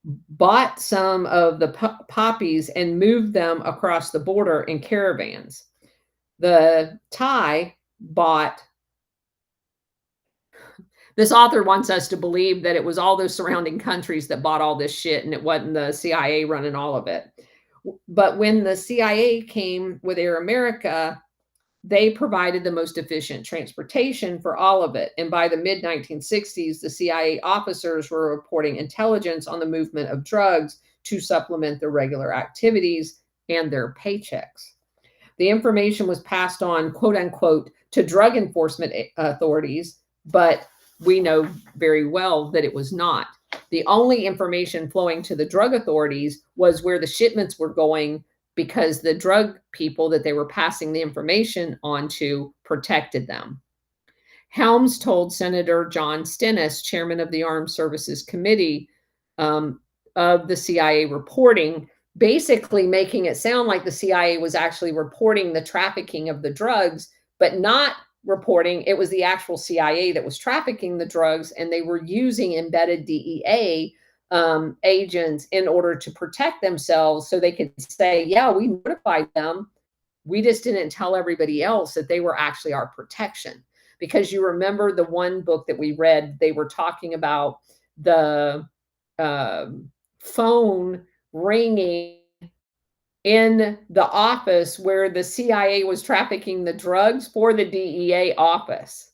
bought some of the poppies and moved them across the border in caravans. The Thai bought. This author wants us to believe that it was all those surrounding countries that bought all this shit and it wasn't the CIA running all of it. But when the CIA came with Air America, they provided the most efficient transportation for all of it. And by the mid-1960s, the CIA officers were reporting intelligence on the movement of drugs to supplement their regular activities and their paychecks. The information was passed on, quote unquote, to drug enforcement authorities, but we know very well that it was not. The only information flowing to the drug authorities was where the shipments were going, because the drug people that they were passing the information on to protected them. Helms told Senator John Stennis, chairman of the Armed Services Committee of the CIA reporting, basically making it sound like the CIA was actually reporting the trafficking of the drugs, but not reporting it was the actual CIA that was trafficking the drugs, and they were using embedded DEA agents in order to protect themselves so they could say, yeah, we notified them. We just didn't tell everybody else that they were actually our protection. Because you remember the one book that we read, they were talking about the phone ringing in the office where the CIA was trafficking the drugs for the DEA office.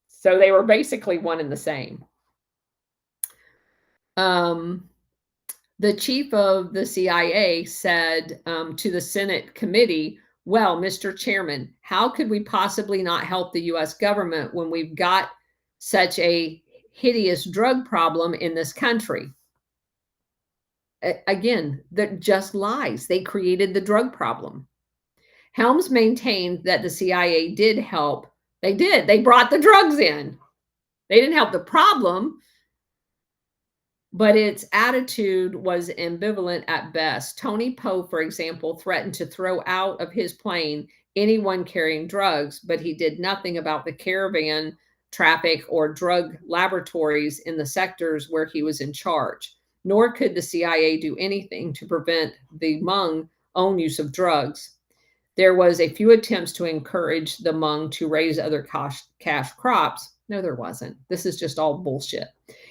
So they were basically one and the same. The chief of the CIA said to the Senate committee, well, Mr. Chairman, how could we possibly not help the U.S. government when we've got such a hideous drug problem in this country? Again, they're just lies. They created the drug problem. Helms maintained that the CIA did help. They did. They brought the drugs in. They didn't help the problem. but its attitude was ambivalent at best. Tony Poe, for example, threatened to throw out of his plane anyone carrying drugs, but he did nothing about the caravan traffic or drug laboratories in the sectors where he was in charge. Nor could the CIA do anything to prevent the Hmong own use of drugs. There was a few attempts to encourage the Hmong to raise other cash crops. No, there wasn't. This is just all bullshit.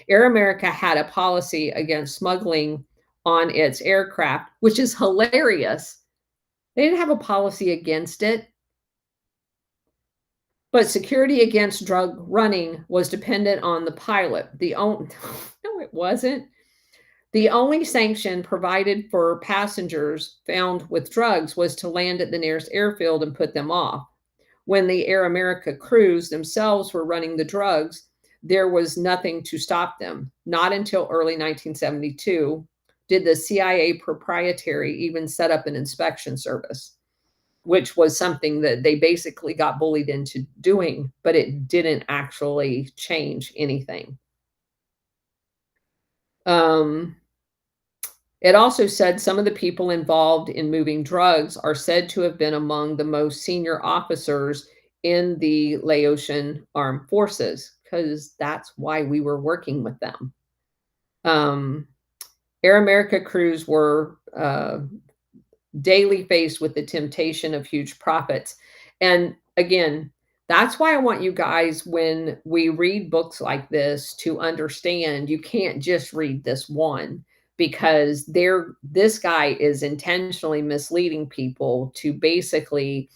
Air America had a policy against smuggling on its aircraft, which is hilarious. They didn't have a policy against it. But security against drug running was dependent on the pilot. No, it wasn't. The only sanction provided for passengers found with drugs was to land at the nearest airfield and put them off. When the Air America crews themselves were running the drugs, there was nothing to stop them. Not until early 1972 did the CIA proprietary even set up an inspection service, which was something that they basically got bullied into doing, but it didn't actually change anything. It also said some of the people involved in moving drugs are said to have been among the most senior officers in the Laotian armed forces, because that's why we were working with them. Air America crews were daily faced with the temptation of huge profits. And again, that's why I want you guys, when we read books like this, to understand you can't just read this one, because this guy is intentionally misleading people to basically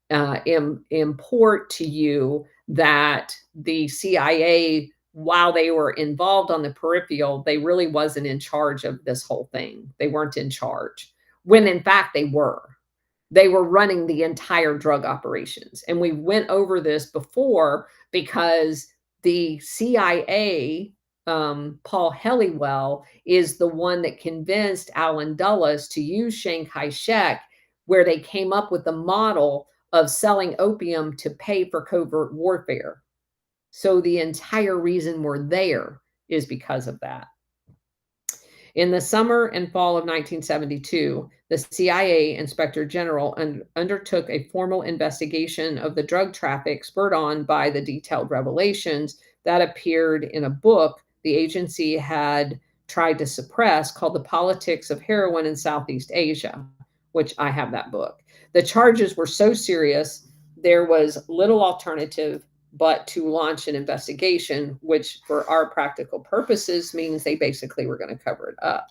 import to you that the CIA, while they were involved on the peripheral, they really wasn't in charge of this whole thing. They weren't in charge, when in fact they were. They were running the entire drug operations. And we went over this before, because the CIA, Paul Helliwell, is the one that convinced Allen Dulles to use Chiang Kai-shek, where they came up with the model of selling opium to pay for covert warfare. So the entire reason we're there is because of that. In the summer and fall of 1972, the CIA Inspector General undertook a formal investigation of the drug traffic, spurred on by the detailed revelations that appeared in a book the agency had tried to suppress, called The Politics of Heroin in Southeast Asia, which I have that book. The charges were so serious, there was little alternative but to launch an investigation, which for our practical purposes means they basically were going to cover it up.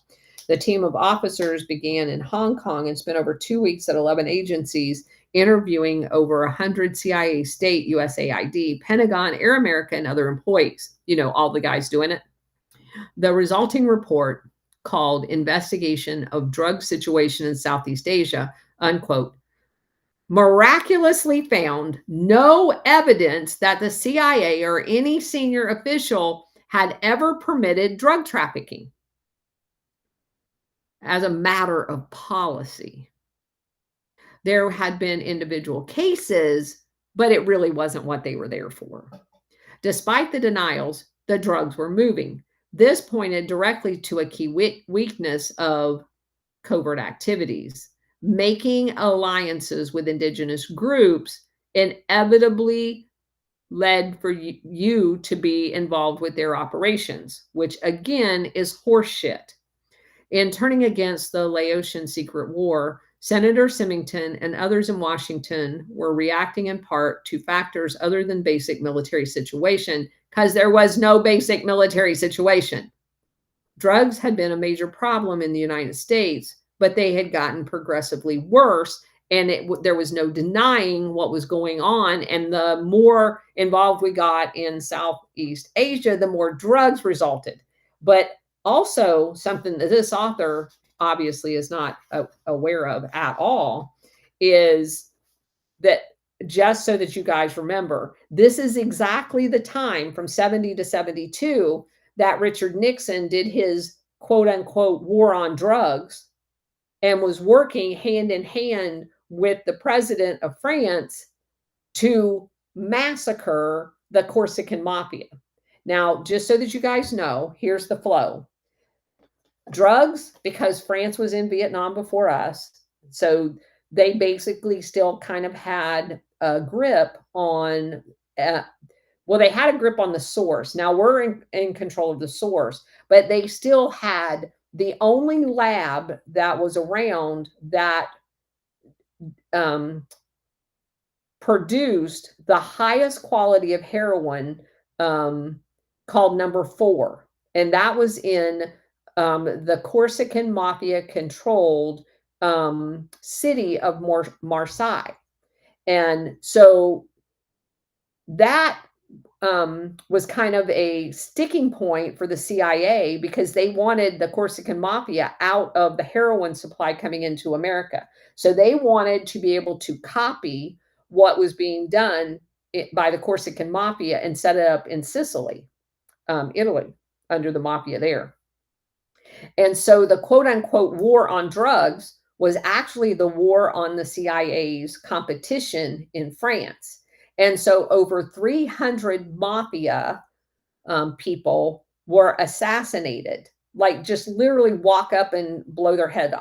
The team of officers began in Hong Kong and spent over 2 weeks at 11 agencies, interviewing over 100 CIA, state, USAID, Pentagon, Air America, and other employees. You know, all the guys doing it. The resulting report, called Investigation of Drug Situation in Southeast Asia, unquote, miraculously found no evidence that the CIA or any senior official had ever permitted drug trafficking as a matter of policy. There had been individual cases, but it really wasn't what they were there for. Despite the denials, the drugs were moving. This pointed directly to a key weakness of covert activities. Making alliances with indigenous groups inevitably led for you to be involved with their operations, which again is horseshit. In turning against the Laotian secret war, Senator Symington and others in Washington were reacting in part to factors other than basic military situation, because there was no basic military situation. Drugs had been a major problem in the United States, but they had gotten progressively worse, and there was no denying what was going on. And the more involved we got in Southeast Asia, the more drugs resulted. But also, something that this author obviously is not aware of at all is that, just so that you guys remember, this is exactly the time from 70 to 72 that Richard Nixon did his quote unquote war on drugs and was working hand in hand with the president of France to massacre the Corsican mafia. Now, just so that you guys know, here's the flow. Drugs, because France was in Vietnam before us. So they basically still kind of had a grip on, uh, well, they had a grip on the source. Now we're in control of the source, but they still had the only lab that was around that um, produced the highest quality of heroin, called Number Four. And that was in the Corsican mafia controlled city of Marseille. And so that was kind of a sticking point for the CIA because they wanted the Corsican mafia out of the heroin supply coming into America. So they wanted to be able to copy what was being done by the Corsican mafia and set it up in Sicily, Italy, under the mafia there. And so the quote unquote war on drugs was actually the war on the CIA's competition in France. And so over 300 mafia people were assassinated, like just literally walk up and blow their head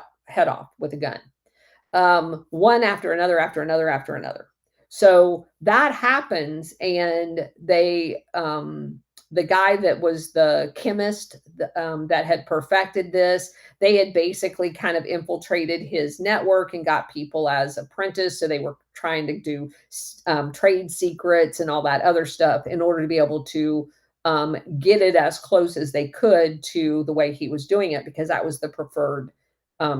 off with a gun, one after another, after another, after another. So that happens, and the guy that was the chemist that had perfected this, they had basically kind of infiltrated his network and got people as apprentice. So they were trying to do trade secrets and all that other stuff in order to be able to get it as close as they could to the way he was doing it, because that was the preferred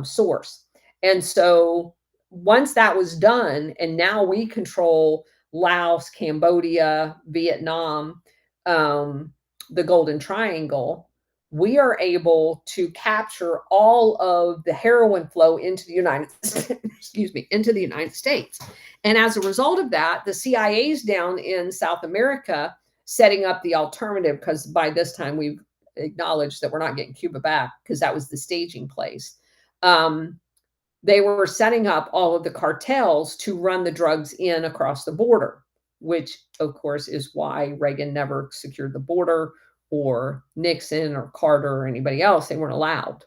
source. And so once that was done, and now we control Laos, Cambodia, Vietnam, the Golden Triangle, we are able to capture all of the heroin flow into the United excuse me, into the United States. And as a result of that, the CIA's down in South America setting up the alternative, because by this time we've acknowledged that we're not getting Cuba back, because that was the staging place. They were setting up all of the cartels to run the drugs in across the border, which of course is why Reagan never secured the border, or Nixon or Carter or anybody else. They weren't allowed,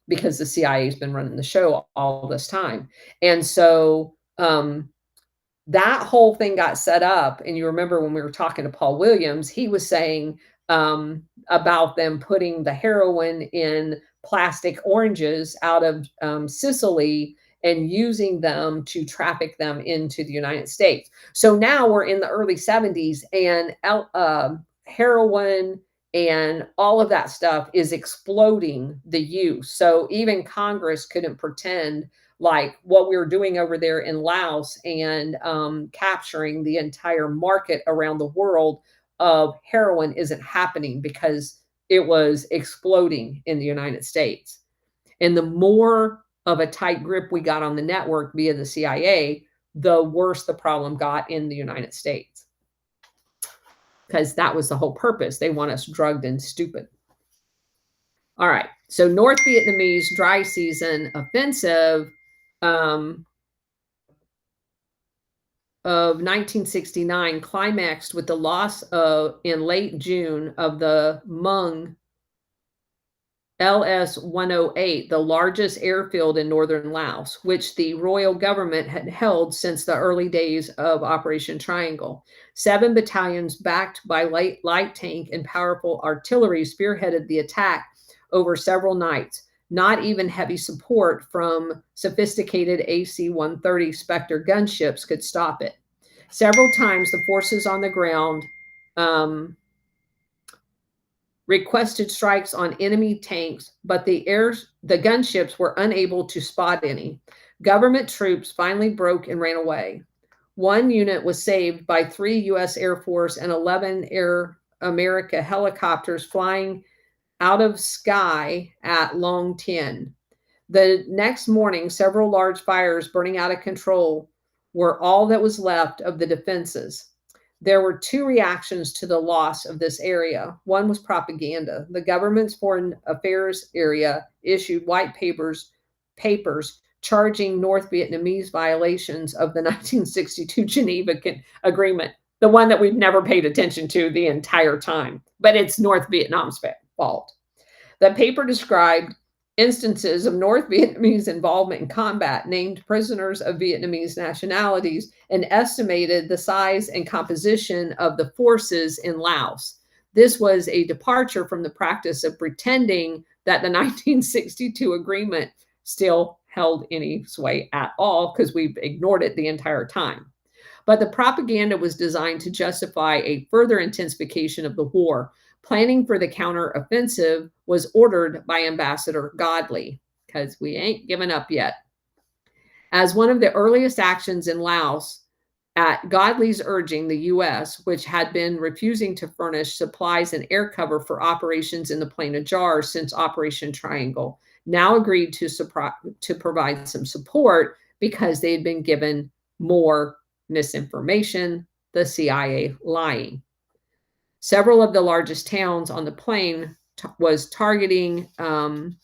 because the CIA has been running the show all this time. And so that whole thing got set up. And you remember when we were talking to Paul Williams, he was saying about them putting the heroin in plastic oranges out of Sicily and using them to traffic them into the United States. So now we're in the early 70s, and heroin and all of that stuff is exploding the use. So even Congress couldn't pretend like what we were doing over there in Laos and capturing the entire market around the world of heroin isn't happening, because it was exploding in the United States. And the more of a tight grip we got on the network via the CIA, the worse the problem got in the United States. Because that was the whole purpose. They want us drugged and stupid. All right. So North Vietnamese dry season offensive of 1969 climaxed with the loss in late June of the Mung LS-108, the largest airfield in northern Laos, which the royal government had held since the early days of Operation Triangle. 7 battalions backed by light tank and powerful artillery spearheaded the attack over several nights. Not even heavy support from sophisticated AC-130 Spectre gunships could stop it. Several times the forces on the ground requested strikes on enemy tanks, but the gunships were unable to spot any. Government troops finally broke and ran away. 1 unit was saved by 3 U.S. Air Force and 11 Air America helicopters flying out of sky at Long Tien. The next morning, several large fires burning out of control were all that was left of the defenses. There were 2 reactions to the loss of this area. One was propaganda. The government's foreign affairs area issued white papers charging North Vietnamese violations of the 1962 Geneva Agreement, the one that we've never paid attention to the entire time, but it's North Vietnam's fault. The paper described instances of North Vietnamese involvement in combat, named prisoners of Vietnamese nationalities, and estimated the size and composition of the forces in Laos. This was a departure from the practice of pretending that the 1962 agreement still held any sway at all, because we've ignored it the entire time. But the propaganda was designed to justify a further intensification of the war. Planning for the counteroffensive was ordered by Ambassador Godley, because we ain't given up yet. As one of the earliest actions in Laos, at Godley's urging, the U.S., which had been refusing to furnish supplies and air cover for operations in the Plain of Jars since Operation Triangle, now agreed to provide some support because they had been given more misinformation, the CIA lying. Several of the largest towns on the plain was targeting and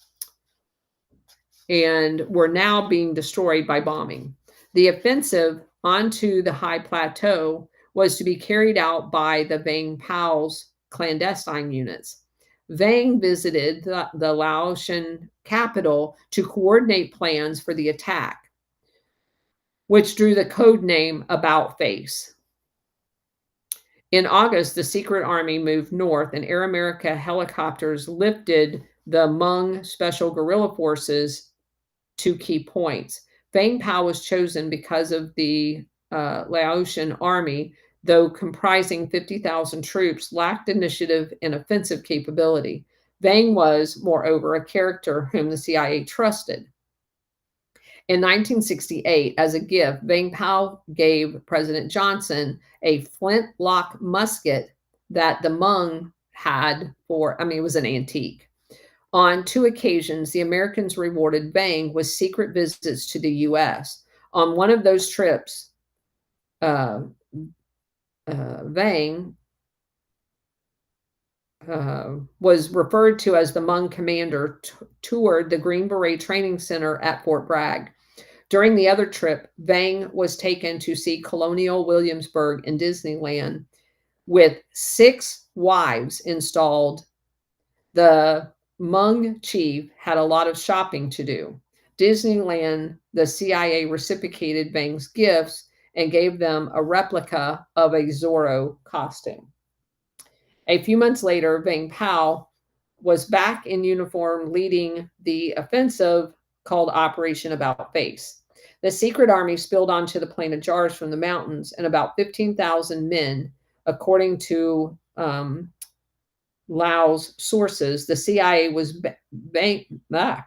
were now being destroyed by bombing. The offensive onto the high plateau was to be carried out by the Vang Pao's clandestine units. Vang visited the Laotian capital to coordinate plans for the attack, which drew the code name About Face. In August, the secret army moved north, and Air America helicopters lifted the Hmong Special Guerrilla Forces to key points. Vang Pao was chosen because of the Laotian army, though comprising 50,000 troops, lacked initiative and offensive capability. Vang was, moreover, a character whom the CIA trusted. In 1968, as a gift, Vang Pao gave President Johnson a flintlock musket that the Hmong had it was an antique. On 2 occasions, the Americans rewarded Vang with secret visits to the U.S. On one of those trips, Vang was referred to as the Hmong commander, toured the Green Beret Training Center at Fort Bragg. During the other trip, Vang was taken to see Colonial Williamsburg and Disneyland with 6 wives installed. The Hmong chief had a lot of shopping to do. Disneyland, the CIA reciprocated Vang's gifts and gave them a replica of a Zorro costume. A few months later, Vang Pao was back in uniform leading the offensive called Operation About Face. The secret army spilled onto the Plain of Jars from the mountains, and about 15,000 men, according to Lao's sources, the CIA was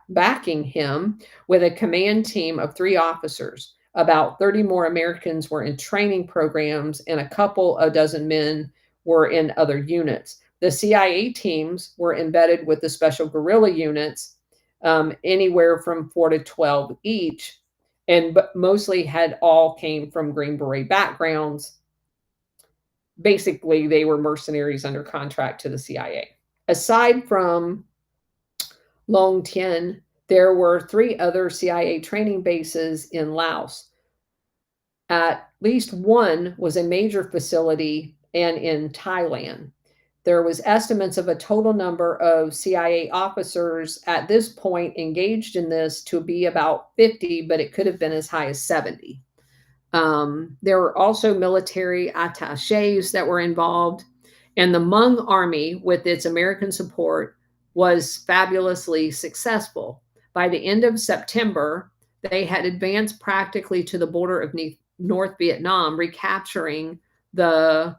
backing him with a command team of 3 officers. About 30 more Americans were in training programs, and a couple of dozen men were in other units. The CIA teams were embedded with the special guerrilla units, anywhere from 4 to 12 each, and mostly had all came from Green Beret backgrounds. Basically, they were mercenaries under contract to the CIA. Aside from Long Tien, there were 3 other CIA training bases in Laos. At least one was a major facility and in Thailand. There was estimates of a total number of CIA officers at this point engaged in this to be about 50, but it could have been as high as 70. There were also military attaches that were involved, and the Hmong army, with its American support, was fabulously successful. By the end of September, they had advanced practically to the border of North Vietnam, recapturing the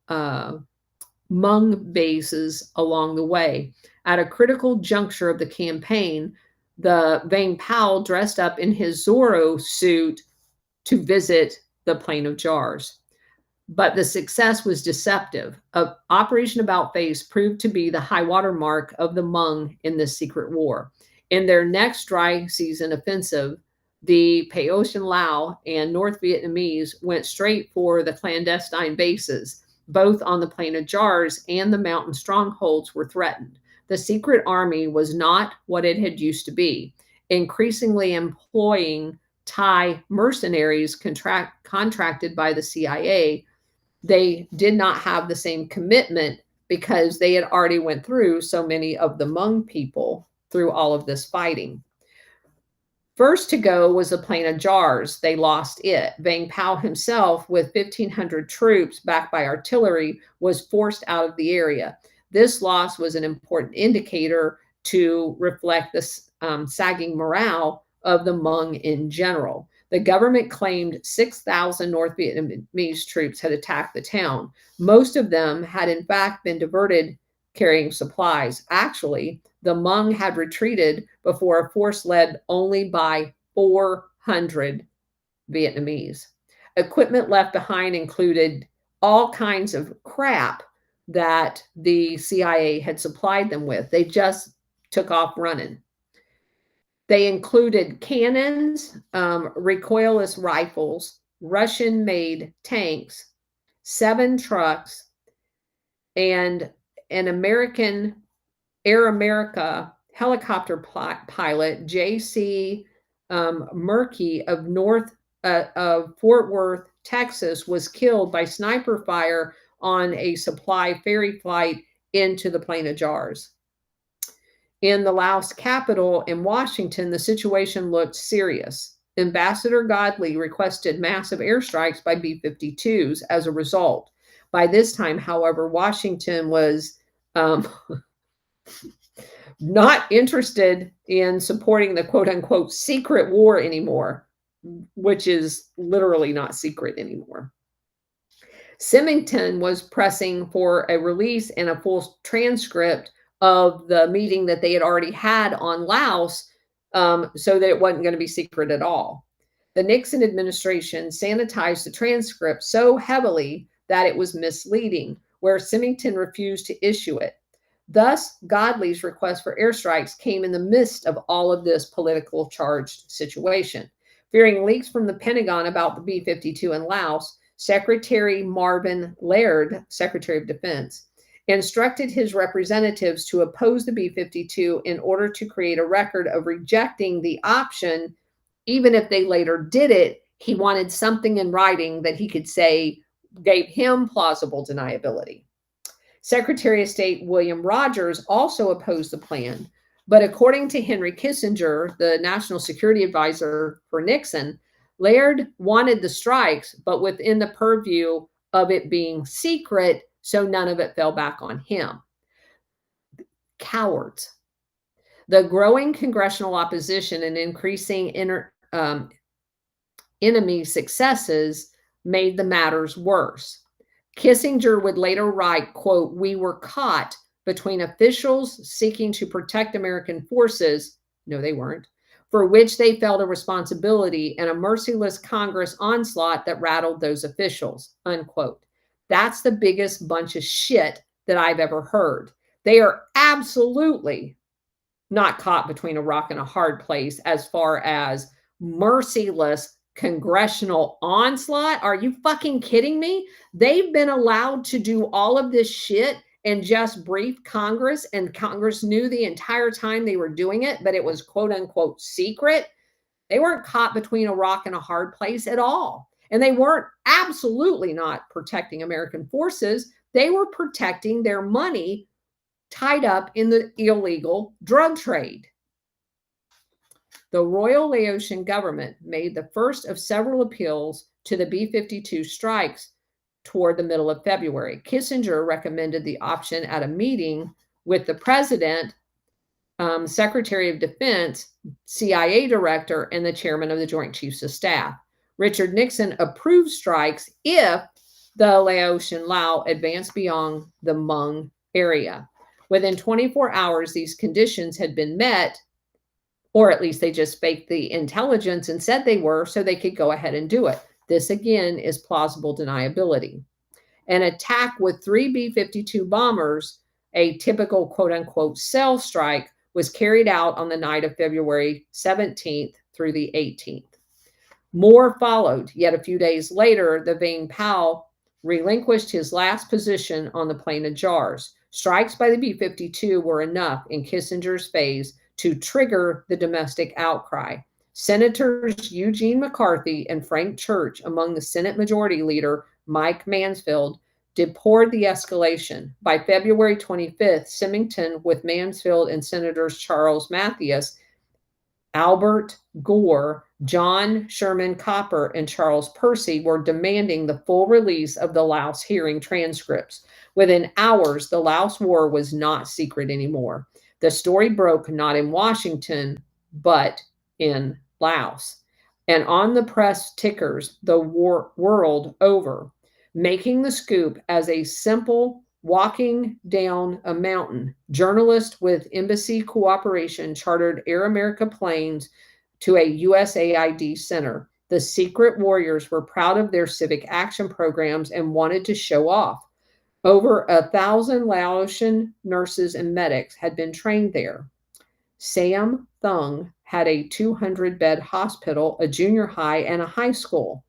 Hmong bases along the way. At a critical juncture of the campaign, the Vang Pao dressed up in his Zorro suit to visit the Plain of Jars. But the success was deceptive. Operation About Face proved to be the high water mark of the Hmong in this secret war. In their next dry season offensive, the Paotian Lao and North Vietnamese went straight for the clandestine bases. Both on the Plain of Jars and the mountain strongholds were threatened. The secret army was not what it had used to be, increasingly employing Thai mercenaries contracted by the CIA. They did not have the same commitment because they had already went through so many of the Hmong people through all of this fighting. First to go was the Plain of Jars. They lost it. Vang Pao himself, with 1,500 troops backed by artillery, was forced out of the area. This loss was an important indicator to reflect the sagging morale of the Hmong in general. The government claimed 6,000 North Vietnamese troops had attacked the town. Most of them had, in fact, been diverted carrying supplies. Actually, the Hmong had retreated before a force led only by 400 Vietnamese. Equipment left behind included all kinds of crap that the CIA had supplied them with. They just took off running. They included cannons, recoilless rifles, Russian-made tanks, 7 trucks, and an American Air America helicopter pilot, J.C. Murkey of Fort Worth, Texas, was killed by sniper fire on a supply ferry flight into the Plain of Jars. In the Laos capital in Washington, the situation looked serious. Ambassador Godley requested massive airstrikes by B-52s as a result. By this time, however, Washington was not interested in supporting the quote-unquote secret war anymore, which is literally not secret anymore. Symington was pressing for a release and a full transcript of the meeting that they had already had on Laos, so that it wasn't going to be secret at all. The Nixon administration sanitized the transcript so heavily that it was misleading, where Symington refused to issue it. Thus, Godley's request for airstrikes came in the midst of all of this political charged situation. Fearing leaks from the Pentagon about the B-52 in Laos, Secretary Marvin Laird, Secretary of Defense, instructed his representatives to oppose the B-52 in order to create a record of rejecting the option. Even if they later did it, he wanted something in writing that he could say gave him plausible deniability. Secretary of State William Rogers also opposed the plan, but according to Henry Kissinger, the national security advisor for Nixon, Laird wanted the strikes, but within the purview of it being secret, so none of it fell back on him. Cowards. The growing congressional opposition and increasing enemy successes made the matters worse. Kissinger would later write, quote, "We were caught between officials seeking to protect American forces," no, they weren't, "for which they felt a responsibility, and a merciless Congress onslaught that rattled those officials," unquote. That's the biggest bunch of shit that I've ever heard. They are absolutely not caught between a rock and a hard place as far as merciless congressional onslaught. Are you fucking kidding me? They've been allowed to do all of this shit and just brief Congress, and Congress knew the entire time they were doing it, but it was quote unquote secret. They weren't caught between a rock and a hard place at all. And they weren't absolutely not protecting American forces. They were protecting their money tied up in the illegal drug trade. The Royal Laotian government made the first of several appeals to the B-52 strikes toward the middle of February. Kissinger recommended the option at a meeting with the president, Secretary of Defense, CIA director, and the chairman of the Joint Chiefs of Staff. Richard Nixon approved strikes if the Laotian Lao advanced beyond the Hmong area. Within 24 hours, these conditions had been met, or at least they just faked the intelligence and said they were so they could go ahead and do it. This, again, is plausible deniability. An attack with 3 B-52 bombers, a typical quote-unquote cell strike, was carried out on the night of February 17th through the 18th. More followed. Yet a few days later, the Vang Pao relinquished his last position on the Plain of Jars. Strikes by the B-52 were enough in Kissinger's phase to trigger the domestic outcry. Senators Eugene McCarthy and Frank Church, among the Senate Majority Leader Mike Mansfield, deplored the escalation. By February 25th, Symington, with Mansfield and Senators Charles Mathias, Albert Gore, John Sherman Copper, and Charles Percy were demanding the full release of the Laos hearing transcripts. Within hours, the Laos War was not secret anymore. The story broke not in Washington, but in Laos, and on the press tickers the world over, making the scoop as a simple walking down a mountain. Journalists with embassy cooperation chartered Air America planes to a USAID center. The secret warriors were proud of their civic action programs and wanted to show off. Over 1,000 Laotian nurses and medics had been trained there. Sam Thung had a 200-bed hospital, a junior high, and a high school.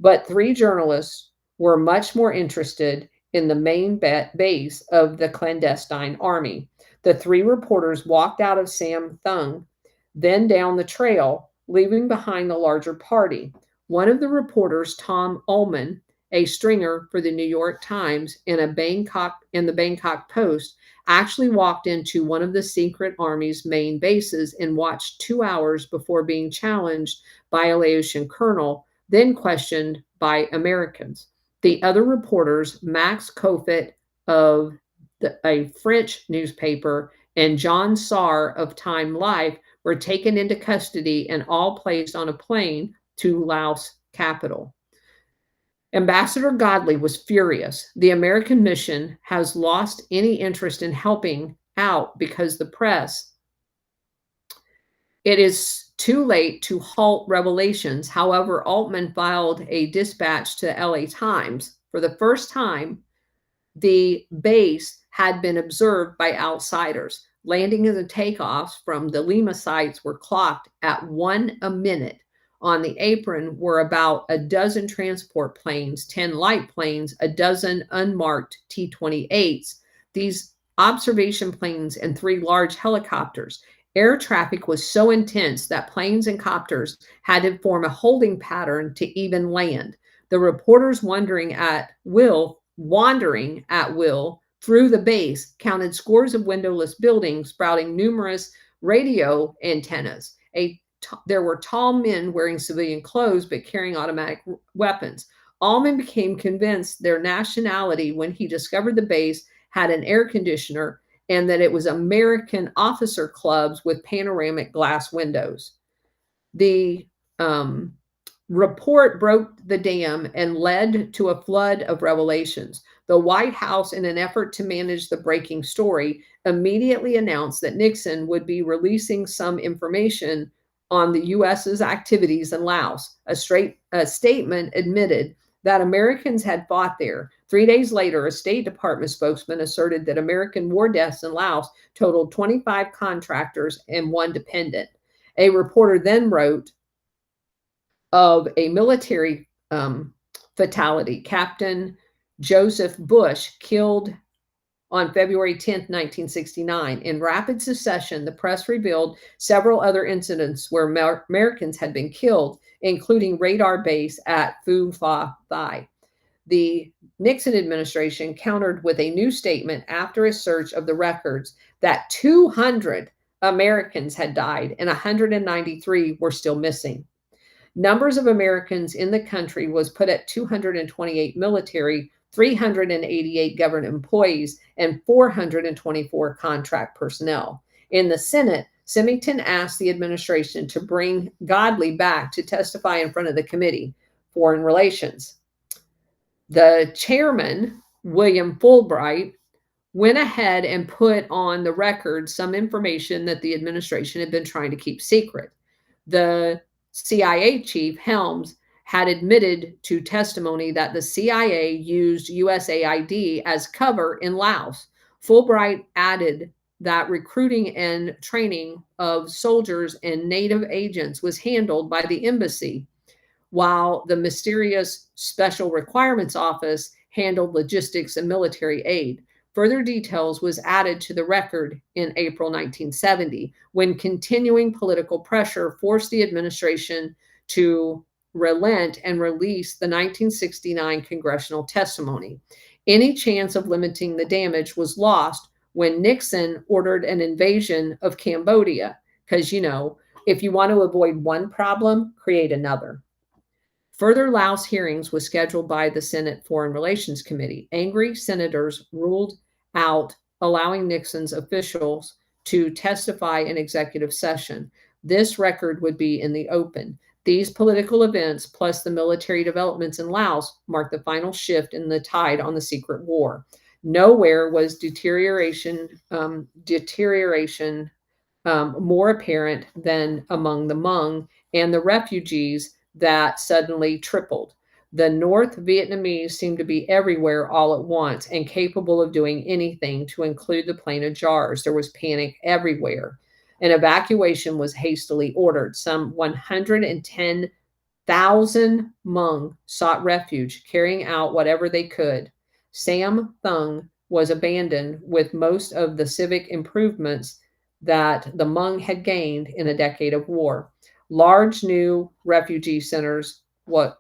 But 3 journalists were much more interested in the main base of the clandestine army. The 3 reporters walked out of Sam Thung, then down the trail, leaving behind the larger party. One of the reporters, Tom Ullman, a stringer for the New York Times and the Bangkok Post, actually walked into one of the secret army's main bases and watched 2 hours before being challenged by a Laotian colonel, then questioned by Americans. The other reporters, Max Kofit of a French newspaper and John Sarr of Time Life, were taken into custody and all placed on a plane to Laos capital. Ambassador Godley was furious. The American mission has lost any interest in helping out because the press. It is too late to halt revelations. However, Altman filed a dispatch to the LA Times. For the first time, the base had been observed by outsiders. Landings and takeoffs from the Lima sites were clocked at 1 a minute. On the apron were about a dozen transport planes, 10 light planes, a dozen unmarked T-28s, these observation planes, and 3 large helicopters. Air traffic was so intense that planes and copters had to form a holding pattern to even land. The reporters wandering at will through the base counted scores of windowless buildings sprouting numerous radio antennas. There were tall men wearing civilian clothes but carrying automatic weapons. Allman became convinced their nationality when he discovered the base had an air conditioner and that it was American officer clubs with panoramic glass windows. The report broke the dam and led to a flood of revelations. The White House, in an effort to manage the breaking story, immediately announced that Nixon would be releasing some information on the U.S.'s activities in Laos. A statement admitted that Americans had fought there. 3 days later, a State Department spokesman asserted that American war deaths in Laos totaled 25 contractors and 1 dependent. A reporter then wrote of a military fatality, Captain Joseph Bush, killed on February 10, 1969. In rapid succession, the press revealed several other incidents where Americans had been killed, including radar base at Phu Pha Thai. The Nixon administration countered with a new statement after a search of the records that 200 Americans had died and 193 were still missing. Numbers of Americans in the country was put at 228 military, 388 government employees, and 424 contract personnel. In the Senate, Symington asked the administration to bring Godley back to testify in front of the Committee, Foreign Relations. The chairman, William Fulbright, went ahead and put on the record some information that the administration had been trying to keep secret. The CIA chief, Helms, had admitted to testimony that the CIA used USAID as cover in Laos. Fulbright added that recruiting and training of soldiers and native agents was handled by the embassy, while the mysterious Special Requirements Office handled logistics and military aid. Further details was added to the record in April 1970, when continuing political pressure forced the administration to relent and release the 1969 congressional testimony. Any chance of limiting the damage was lost when Nixon ordered an invasion of Cambodia. Because, if you want to avoid one problem, create another. Further Laos hearings was scheduled by the Senate Foreign Relations Committee. Angry senators ruled out allowing Nixon's officials to testify in executive session. This record would be in the open. These political events, plus the military developments in Laos, marked the final shift in the tide on the secret war. Nowhere was deterioration more apparent than among the Hmong and the refugees that suddenly tripled. The North Vietnamese seemed to be everywhere all at once and capable of doing anything, to include the plain of jars. There was panic everywhere. An evacuation was hastily ordered. Some 110,000 Hmong sought refuge, carrying out whatever they could. Sam Thung was abandoned with most of the civic improvements that the Hmong had gained in a decade of war. Large new refugee centers was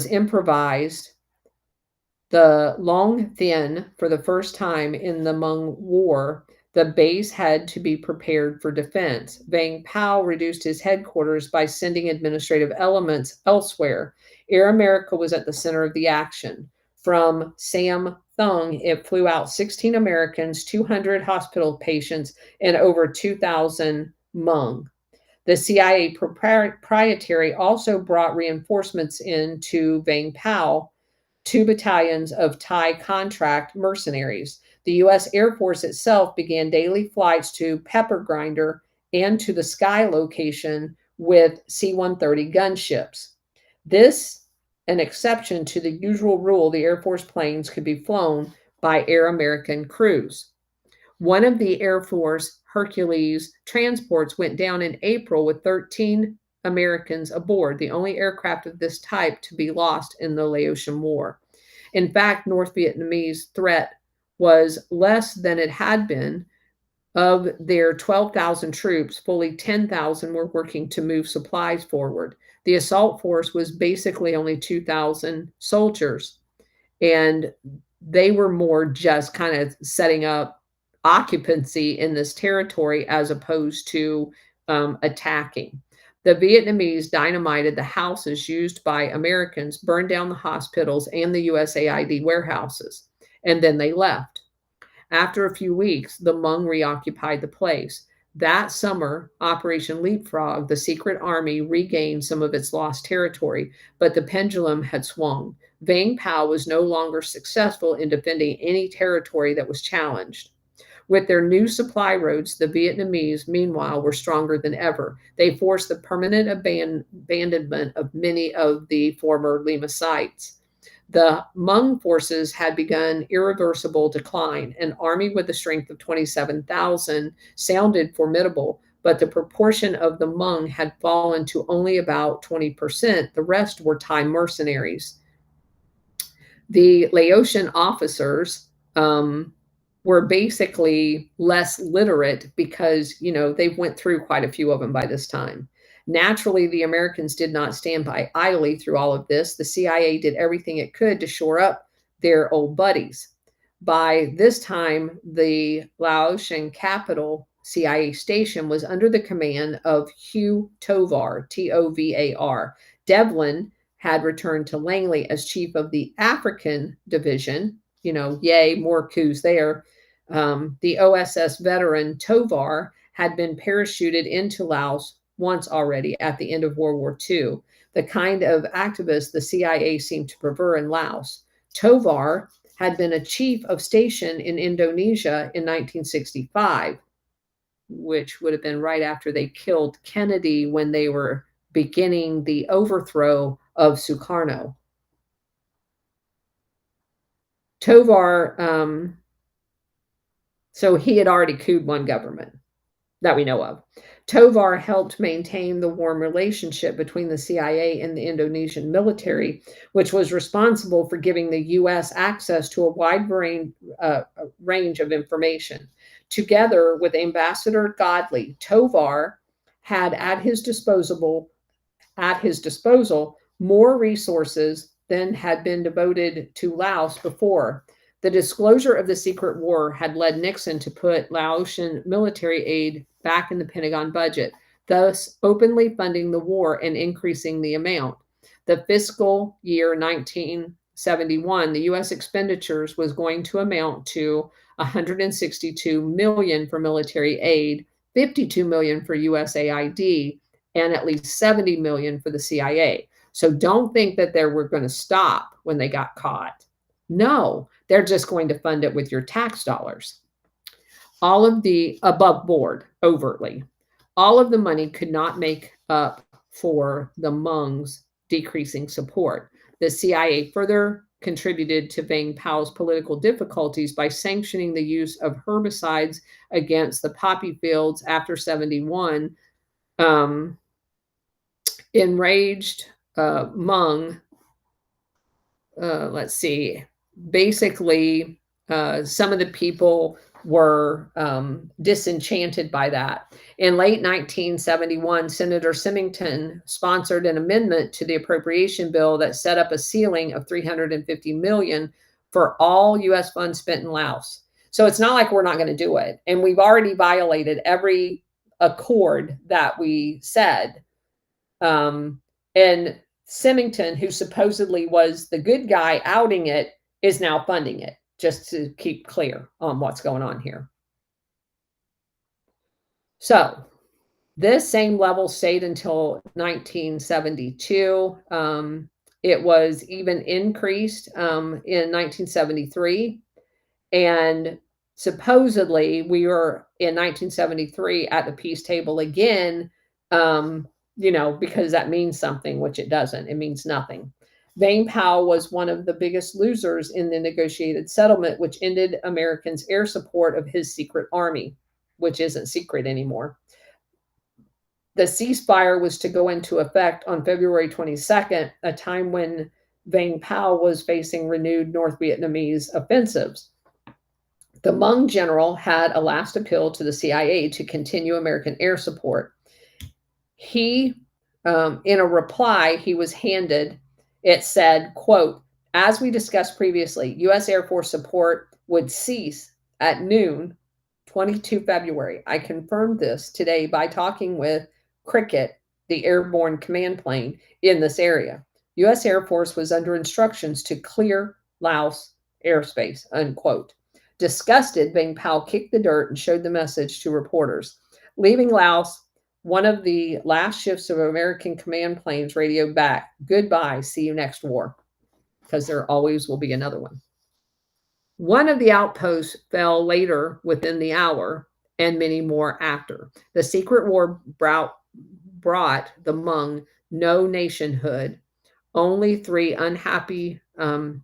improvised. The Long Thien, for the first time in the Hmong War, the base had to be prepared for defense. Vang Pao reduced his headquarters by sending administrative elements elsewhere. Air America was at the center of the action. From Sam Thung, it flew out 16 Americans, 200 hospital patients, and over 2,000 Hmong. The CIA proprietary also brought reinforcements into Vang Pao, 2 battalions of Thai contract mercenaries. The U.S. Air Force itself began daily flights to Pepper Grinder and to the Sky location with C-130 gunships. This, an exception to the usual rule, the Air Force planes could be flown by Air American crews. One of the Air Force Hercules transports went down in April with 13 Americans aboard, the only aircraft of this type to be lost in the Laotian War. In fact, North Vietnamese threat was less than it had been. Of their 12,000 troops, fully 10,000 were working to move supplies forward. The assault force was basically only 2,000 soldiers, and they were more just kind of setting up occupancy in this territory as opposed to attacking. The Vietnamese dynamited the houses used by Americans, burned down the hospitals and the USAID warehouses, and then they left. After a few weeks, the Hmong reoccupied the place. That summer, Operation Leapfrog, the secret army regained some of its lost territory, but the pendulum had swung. Vang Pao was no longer successful in defending any territory that was challenged. With their new supply roads, the Vietnamese, meanwhile, were stronger than ever. They forced the permanent abandonment of many of the former Lima sites. The Hmong forces had begun irreversible decline. An army with a strength of 27,000 sounded formidable, but the proportion of the Hmong had fallen to only about 20%. The rest were Thai mercenaries. The Laotian officers were basically less literate because, they went through quite a few of them by this time. Naturally, the Americans did not stand by idly through all of this. The CIA did everything it could to shore up their old buddies. By this time, the Laotian capital CIA station was under the command of Hugh Tovar, Tovar. Devlin had returned to Langley as chief of the African division. Yay, more coups there. The OSS veteran Tovar had been parachuted into Laos once already at the end of World War II, the kind of activist the CIA seemed to prefer in Laos. Tovar had been a chief of station in Indonesia in 1965, which would have been right after they killed Kennedy when they were beginning the overthrow of Sukarno. Tovar, so he had already couped one government that we know of. Tovar helped maintain the warm relationship between the CIA and the Indonesian military, which was responsible for giving the U.S. access to a wide range of information. Together with Ambassador Godley, Tovar had at his disposal more resources than had been devoted to Laos before. The disclosure of the secret war had led Nixon to put Laotian military aid back in the Pentagon budget, thus openly funding the war and increasing the amount. The fiscal year 1971, the US expenditures was going to amount to 162 million for military aid, 52 million for USAID, and at least 70 million for the CIA. So don't think that they were going to stop when they got caught. No, they're just going to fund it with your tax dollars. All of the above board, overtly, all of the money could not make up for the Hmong's decreasing support. The CIA further contributed to Vang Pao's political difficulties by sanctioning the use of herbicides against the poppy fields after 71. Enraged Hmong, let's see, basically, some of the people were disenchanted by that. In late 1971, Senator Symington sponsored an amendment to the appropriation bill that set up a ceiling of 350 million for all U.S. funds spent in Laos. So it's not like we're not going to do it. And we've already violated every accord that we said. And Symington, who supposedly was the good guy outing it, is now funding it, just to keep clear on what's going on here. So this same level stayed until 1972. It was even increased in 1973. And supposedly we were in 1973 at the peace table again, because that means something, which it doesn't. It means nothing. Vang Pao was one of the biggest losers in the negotiated settlement, which ended Americans' air support of his secret army, which isn't secret anymore. The ceasefire was to go into effect on February 22nd, a time when Vang Pao was facing renewed North Vietnamese offensives. The Hmong general had a last appeal to the CIA to continue American air support. He, in a reply he was handed, it said, quote, "As we discussed previously, U.S. Air Force support would cease at noon, 22 February. I confirmed this today by talking with Cricket, the airborne command plane in this area. U.S. Air Force was under instructions to clear Laos airspace," unquote. Disgusted, Vang Pao kicked the dirt and showed the message to reporters. Leaving Laos, one of the last shifts of American command planes radioed back, "Goodbye, see you next war," because there always will be another one. One of the outposts fell later within the hour, and many more after. The secret war brought the Hmong no nationhood, only 3 unhappy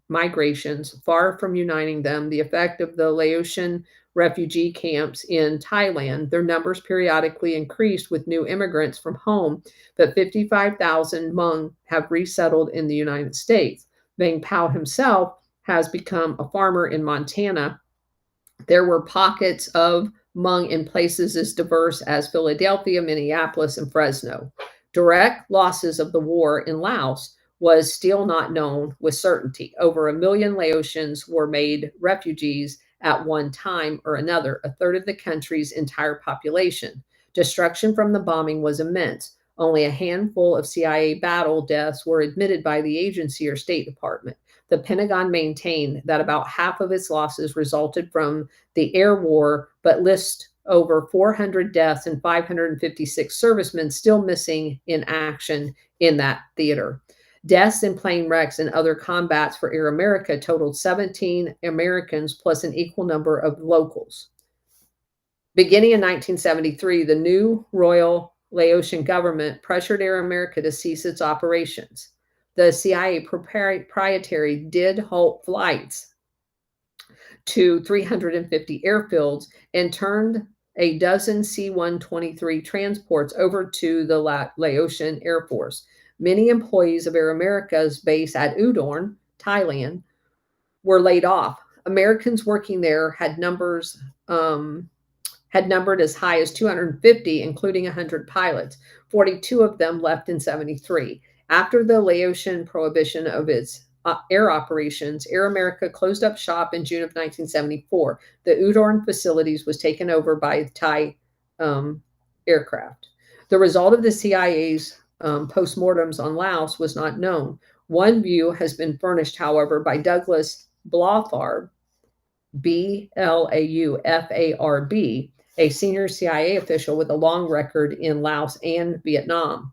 migrations, far from uniting them. The effect of the Laotian refugee camps in Thailand, their numbers periodically increased with new immigrants from home, but 55,000 Hmong have resettled in the United States. Vang Pao himself has become a farmer in Montana. There were pockets of Hmong in places as diverse as Philadelphia, Minneapolis, and Fresno. Direct losses of the war in Laos was still not known with certainty. Over 1 million Laotians were made refugees at one time or another, a third of the country's entire population. Destruction from the bombing was immense. Only a handful of CIA battle deaths were admitted by the agency or State Department. The Pentagon maintained that about half of its losses resulted from the air war, but lists over 400 deaths and 556 servicemen still missing in action in that theater. Deaths in plane wrecks and other combats for Air America totaled 17 Americans plus an equal number of locals. Beginning in 1973, the new Royal Laotian government pressured Air America to cease its operations. The CIA proprietary did halt flights to 350 airfields and turned a dozen C-123 transports over to the Laotian Air Force. Many employees of Air America's base at Udon, Thailand, were laid off. Americans working there had numbered as high as 250, including 100 pilots. 42 of them left in 73. After the Laotian prohibition of its air operations, Air America closed up shop in June of 1974. The Udorn facilities was taken over by Thai um, aircraft. The result of the CIA's postmortems on Laos was not known. One view has been furnished, however, by Douglas Blaufarb, Blaufarb, a senior CIA official with a long record in Laos and Vietnam.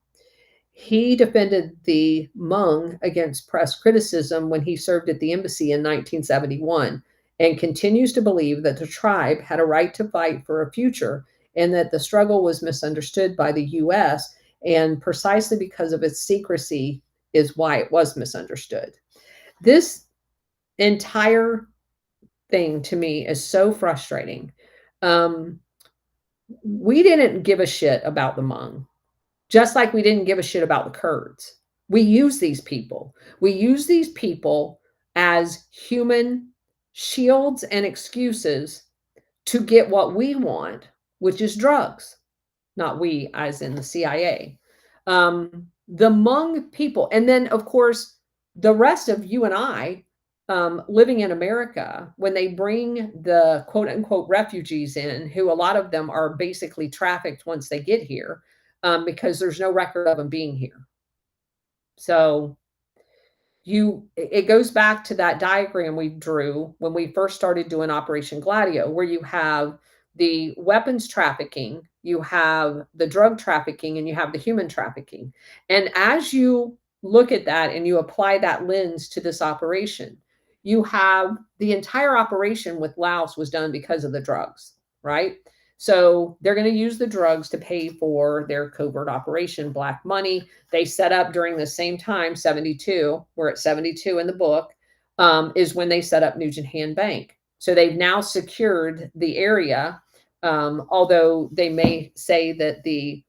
He defended the Hmong against press criticism when he served at the embassy in 1971 and continues to believe that the tribe had a right to fight for a future and that the struggle was misunderstood by the US, and precisely because of its secrecy is why it was misunderstood. This entire thing to me is so frustrating. Um, we didn't give a shit about the Hmong, just like we didn't give a shit about the Kurds. We use these people. We use these people as human shields and excuses to get what we want, which is drugs. Not we, as in the CIA. The Hmong people, and then of course the rest of you and I living in America, when they bring the quote unquote refugees in, who a lot of them are basically trafficked once they get here, because there's no record of them being here. So it goes back to that diagram we drew when we first started doing Operation Gladio, where you have the weapons trafficking, you have the drug trafficking, and you have the human trafficking. And as you look at that and you apply that lens to this operation, you have the entire operation with Laos was done because of the drugs, right? So they're going to use the drugs to pay for their covert operation, black money. They set up during the same time, 72, we're at 72 in the book, is when they set up Nugent Hand Bank. So they've now secured the area, although they may say that the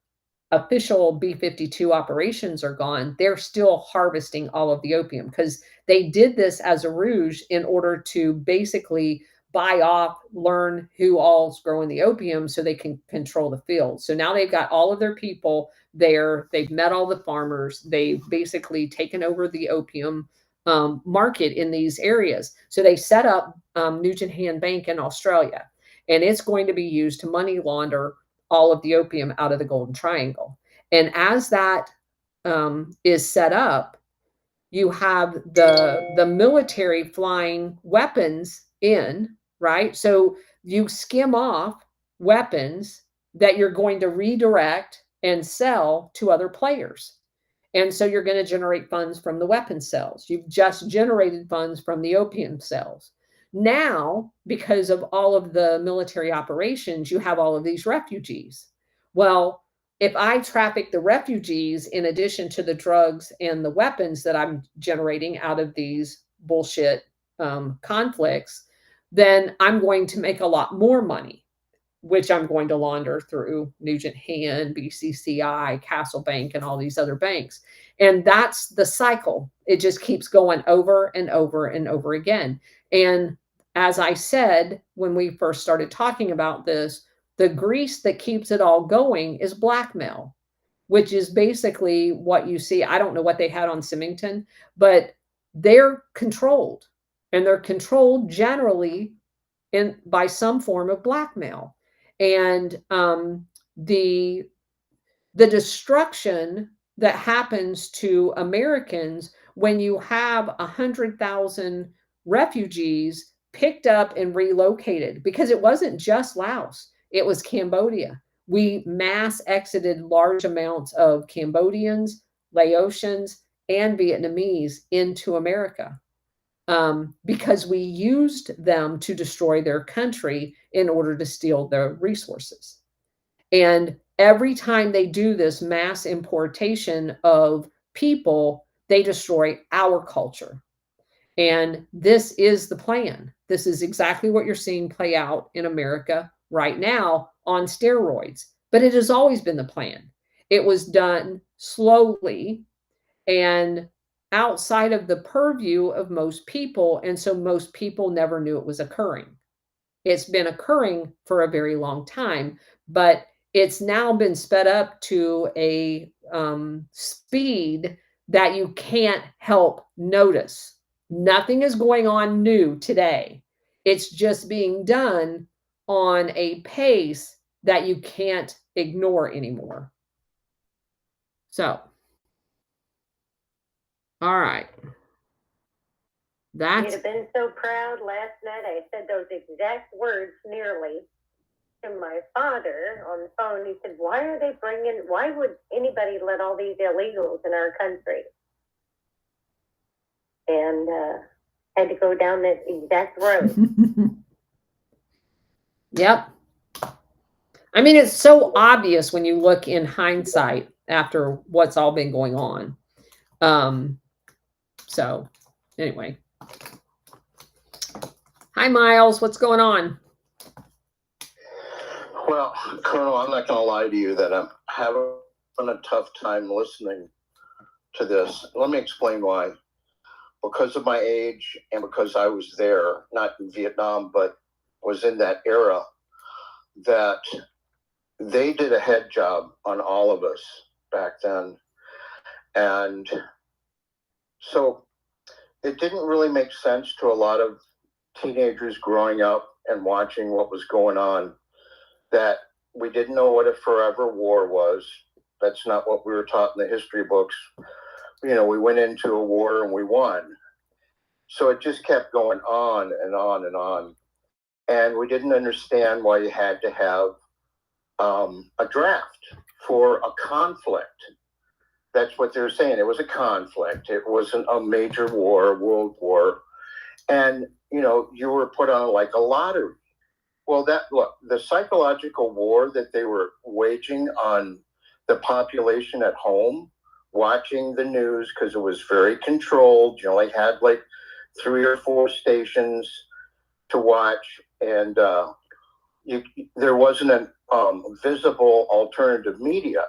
official B-52 operations are gone, they're still harvesting all of the opium because they did this as a ruse in order to basically buy off, learn who all's growing the opium so they can control the field. So now they've got all of their people there. They've met all the farmers. They've basically taken over the opium market in these areas. So they set up Nugent Hand Bank in Australia, and it's going to be used to money launder all of the opium out of the Golden Triangle. And as that is set up, you have the military flying weapons in, right? So you skim off weapons that you're going to redirect and sell to other players. And so you're going to generate funds from the weapon sales. You've just generated funds from the opium sales. Now, because of all of the military operations, you have all of these refugees. Well, if I traffic the refugees in addition to the drugs and the weapons that I'm generating out of these bullshit conflicts, then I'm going to make a lot more money, which I'm going to launder through Nugent Hand, BCCI, Castle Bank, and all these other banks. And that's the cycle. It just keeps going over and over and over again. And as I said, when we first started talking about this, the grease that keeps it all going is blackmail, which is basically what you see. I don't know what they had on Symington, but they're controlled, and they're controlled generally by some form of blackmail. And the destruction that happens to Americans when you have 100,000 refugees picked up and relocated, because it wasn't just Laos, it was Cambodia. We mass exited large amounts of Cambodians, Laotians, and Vietnamese into America. Because we used them to destroy their country in order to steal their resources. And every time they do this mass importation of people, they destroy our culture. And this is the plan. This is exactly what you're seeing play out in America right now on steroids. But it has always been the plan. It was done slowly and outside of the purview of most people. And so most people never knew it was occurring. It's been occurring for a very long time, but it's now been sped up to a speed that you can't help notice. Nothing is going on new today. It's just being done on a pace that you can't ignore anymore. So, all right. You'd That's have been so proud last night. I said those exact words nearly to my father on the phone. He said, why would anybody let all these illegals in our country? And had to go down that exact road. Yep. I mean, it's so obvious when you look in hindsight after what's all been going on. So anyway. Hi, Miles. What's going on? Well, Colonel, I'm not going to lie to you that I'm having a tough time listening to this. Let me explain why. Because of my age and because I was there, not in Vietnam, but was in that era, that they did a head job on all of us back then. And so it didn't really make sense to a lot of teenagers growing up and watching what was going on, that we didn't know what a forever war was. That's not what we were taught in the history books. You know, we went into a war and we won. So it just kept going on and on and on. And we didn't understand why you had to have a draft for a conflict. That's what they were saying. It was a conflict. It wasn't a major war, world war. And, you know, you were put on like a lottery. Well, the psychological war that they were waging on the population at home, watching the news, because it was very controlled. You only had like 3 or 4 stations to watch, and there wasn't a visible alternative media.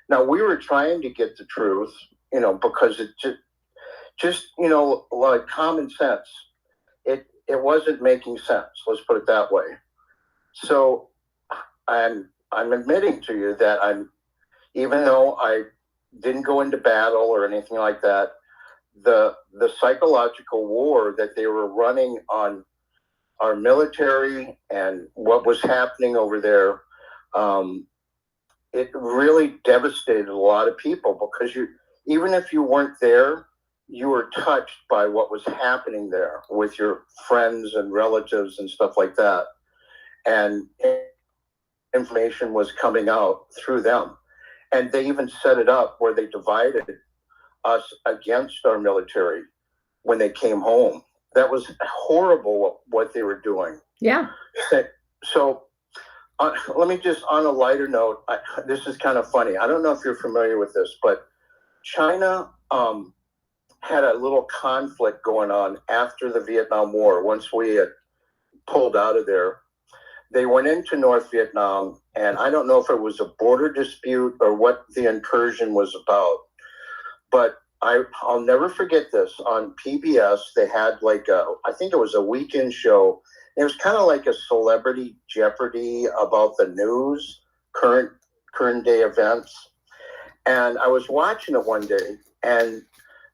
Now, we were trying to get the truth, you know, because it just you know, like common sense. It wasn't making sense. Let's put it that way. So I'm admitting to you that even though I didn't go into battle or anything like that, the psychological war that they were running on our military and what was happening over there, it really devastated a lot of people, because even if you weren't there, you were touched by what was happening there with your friends and relatives and stuff like that. And information was coming out through them. And they even set it up where they divided us against our military when they came home. That was horrible what they were doing. Yeah. So let me just, on a lighter note, this is kind of funny. I don't know if you're familiar with this, but China had a little conflict going on after the Vietnam War. Once we had pulled out of there, they went into North Vietnam, and I don't know if it was a border dispute or what the incursion was about, but I'll never forget this. On PBS, they had I think it was a weekend show. It was kind of like a Celebrity Jeopardy about the news, current day events. And I was watching it one day, and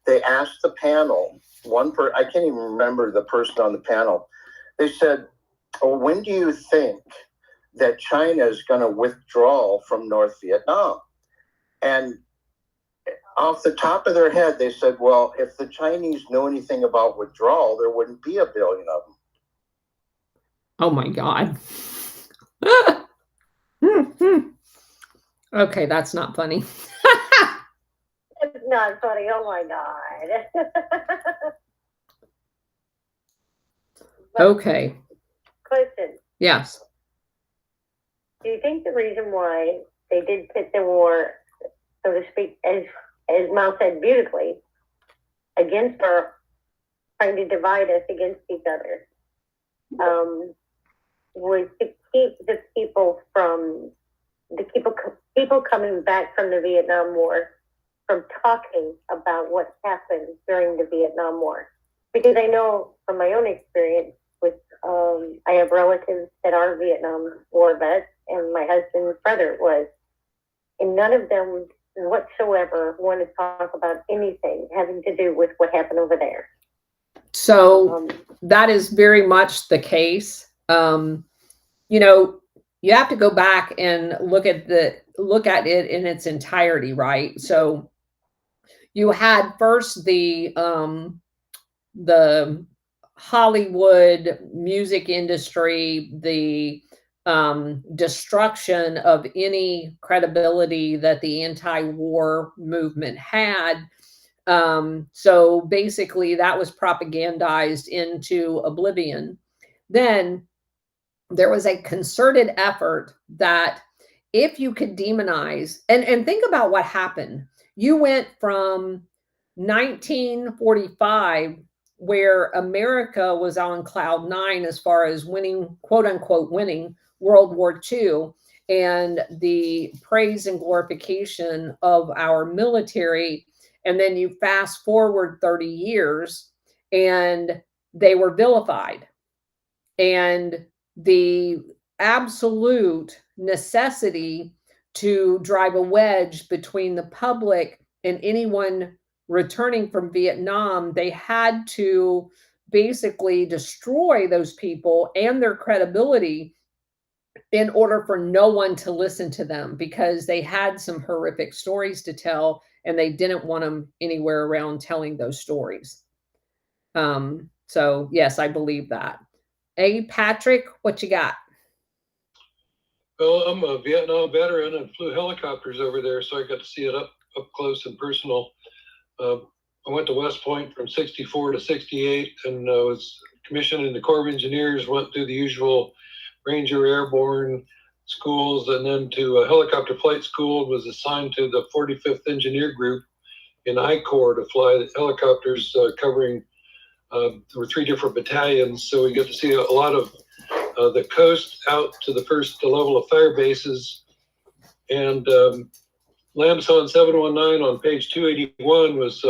they asked the panel, I can't even remember the person on the panel. They said, "Oh, when do you think that China is going to withdraw from North Vietnam?" And off the top of their head, they said, "Well, if the Chinese knew anything about withdrawal, there wouldn't be 1 billion of them." Oh my God. Okay, that's not funny. It's not funny. Oh my God. Okay. Question. Yes. Do you think the reason why they did pit the war, so to speak, as Mal said beautifully, against our trying to divide us against each other, was to keep the people coming back from the Vietnam War from talking about what happened during the Vietnam War? Because I know from my own experience with, I have relatives that are Vietnam War vets, and my husband's brother was, and none of them whatsoever want to talk about anything having to do with what happened over there. So that is very much the case. You know, you have to go back and look at it in its entirety, right? So you had first the Hollywood music industry, the destruction of any credibility that the anti-war movement had. So basically, that was propagandized into oblivion. Then there was a concerted effort that if you could demonize, and think about what happened. You went from 1945, where America was on cloud nine as far as winning, quote unquote, winning World War II, and the praise and glorification of our military. And then you fast forward 30 years and they were vilified. And the absolute necessity to drive a wedge between the public and anyone returning from Vietnam, they had to basically destroy those people and their credibility in order for no one to listen to them, because they had some horrific stories to tell and they didn't want them anywhere around telling those stories. So yes, I believe that. Hey, Patrick, what you got? Well, I'm a Vietnam veteran and flew helicopters over there, so I got to see it up close and personal. I went to West Point from 64 to 68 and was commissioned in the Corps of Engineers, went through the usual Ranger Airborne schools, and then to a helicopter flight school, was assigned to the 45th Engineer Group in I Corps to fly helicopters covering, there were 3 different battalions, so we get to see a lot of the coast out to the first level of fire bases. And Lambson 719 on page 281 was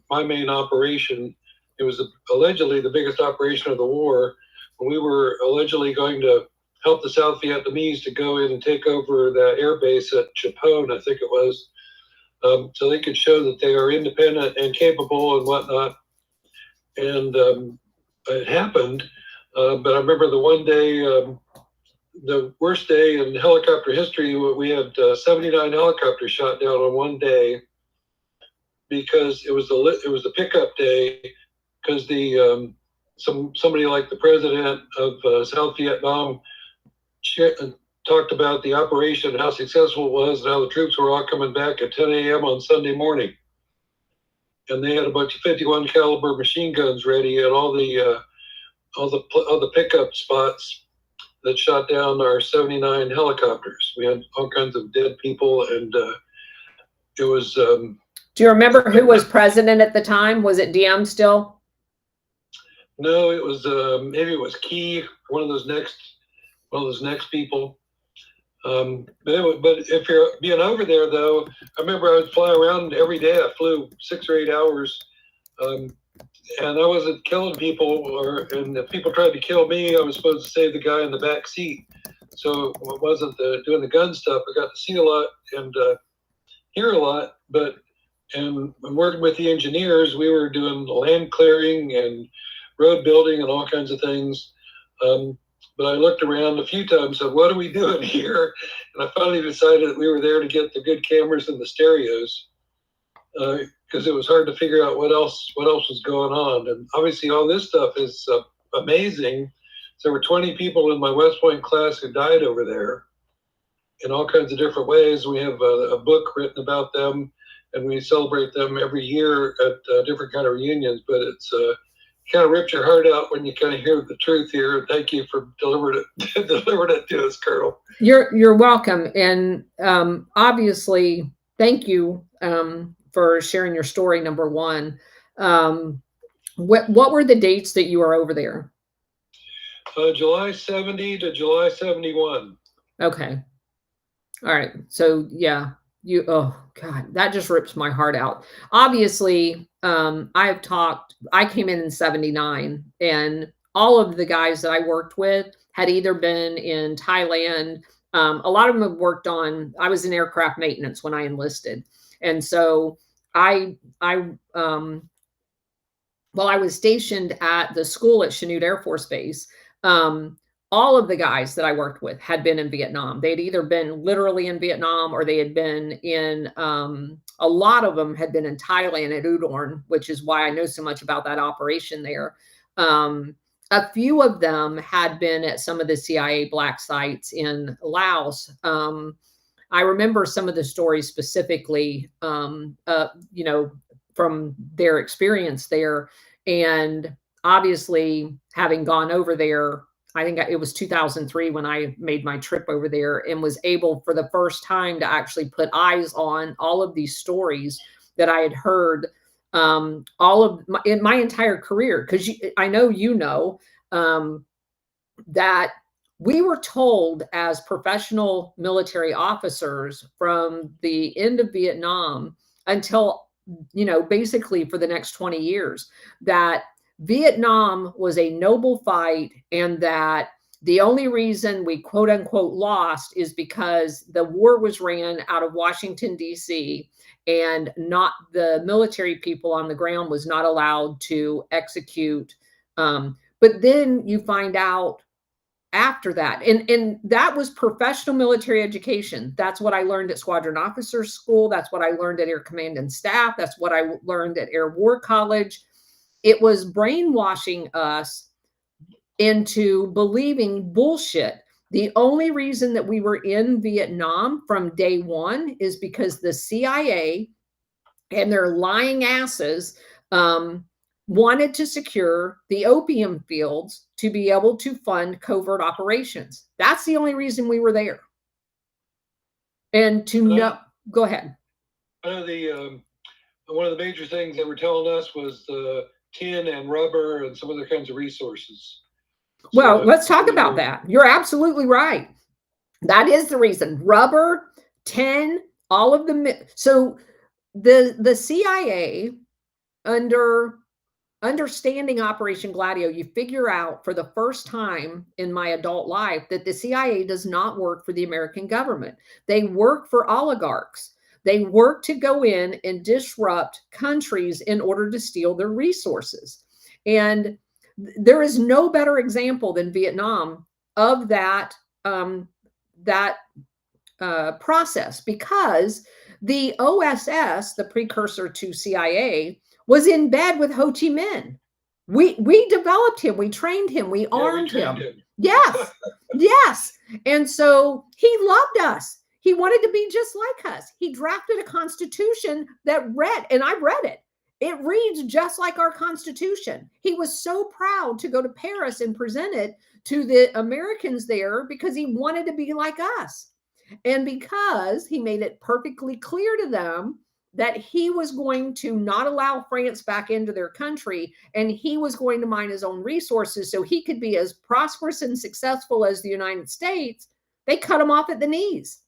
my main operation. It was allegedly the biggest operation of the war. We were allegedly going to help the South Vietnamese to go in and take over the air base at Chapone, I think it was, so they could show that they are independent and capable and whatnot. And it happened. But I remember the one day, the worst day in helicopter history, we had 79 helicopters shot down on one day because it was the pickup day, because somebody like the president of South Vietnam talked about the operation, how successful it was, and how the troops were all coming back at 10 a.m. on Sunday morning. And they had a bunch of 51 caliber machine guns ready at all the pickup spots that shot down our 79 helicopters. We had all kinds of dead people, and it was. Do you remember who was president at the time? Was it Diem still? No, it was maybe it was Key, one of those next people. But if you're being over there, though, I remember I would fly around every day. I flew 6 or 8 hours. And I wasn't killing people, and if people tried to kill me, I was supposed to save the guy in the back seat. So it wasn't doing the gun stuff. I got to see a lot and hear a lot, and working with the engineers, we were doing land clearing and road building and all kinds of things. But I looked around a few times and said, what are we doing here? And I finally decided that we were there to get the good cameras and the stereos, because it was hard to figure out what else was going on. And obviously all this stuff is amazing. So there were 20 people in my West Point class who died over there in all kinds of different ways. We have a book written about them, and we celebrate them every year at different kind of reunions. But it's kind of rips your heart out when you kind of hear the truth here. Thank you for delivering it to us, Colonel. You're welcome, and obviously, thank you for sharing your story. Number one, what were the dates that you were over there? July 70 to July 71. Okay. All right. So yeah, oh God, that just rips my heart out. Obviously, I came in 79, and all of the guys that I worked with had either been in Thailand. A lot of them have worked I was in aircraft maintenance when I enlisted. And so I while I was stationed at the school at Chanute Air Force Base, all of the guys that I worked with had been in Vietnam. They had either been literally in Vietnam or they had been in, a lot of them had been in Thailand at Udorn, which is why I know so much about that operation there. A few of them had been at some of the CIA black sites in Laos. I remember some of the stories specifically, you know, from their experience there. And obviously, having gone over there, I think it was 2003 when I made my trip over there and was able for the first time to actually put eyes on all of these stories that I had heard all of in my entire career. Because I know um, that we were told as professional military officers from the end of Vietnam until, basically for the next 20 years, that Vietnam was a noble fight and that the only reason we quote unquote lost is because the war was ran out of Washington, D.C., and not the military people on the ground was not allowed to execute. But then you find out after that, and that was professional military education. That's what I learned at squadron officer school. That's what I learned at air command and staff. That's what I learned at air war college. It was brainwashing us into believing bullshit. The only reason that we were in Vietnam from day one is because the CIA and their lying asses wanted to secure the opium fields to be able to fund covert operations. That's the only reason we were there. And to know, go ahead. One of the major things they were telling us was the tin and rubber and some other kinds of resources. Well, let's talk about that. You're absolutely right. That is the reason. Rubber, tin, all of the so the CIA, under understanding Operation Gladio, you figure out for the first time in my adult life that the CIA does not work for the American government. They work for oligarchs. They work to go in and disrupt countries in order to steal their resources. And there is no better example than Vietnam of that process, because the OSS, the precursor to CIA, was in bed with Ho Chi Minh. We developed him, we trained him, we armed him. Yes, yes. And so he loved us. He wanted to be just like us. He drafted a constitution that read, and I read it. It reads just like our Constitution. He was so proud to go to Paris and present it to the Americans there because he wanted to be like us. And because he made it perfectly clear to them that he was going to not allow France back into their country, and he was going to mine his own resources so he could be as prosperous and successful as the United States, they cut him off at the knees.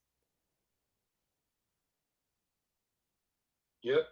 Yep.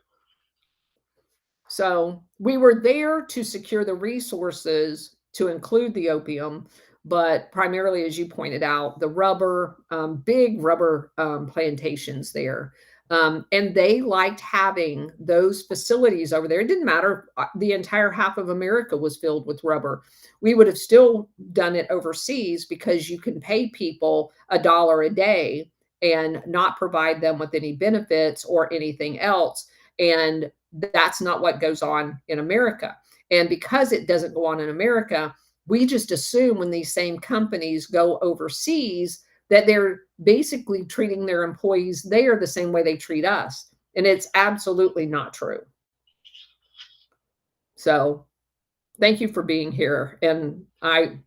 So we were there to secure the resources to include the opium, but primarily, as you pointed out, the rubber, big rubber plantations there. And they liked having those facilities over there. It didn't matter. The entire half of America was filled with rubber. We would have still done it overseas because you can pay people $1 a day and not provide them with any benefits or anything else. And that's not what goes on in America. And because it doesn't go on in America, we just assume when these same companies go overseas that they're basically treating their employees there the same way they treat us. And it's absolutely not true. So thank you for being here. And I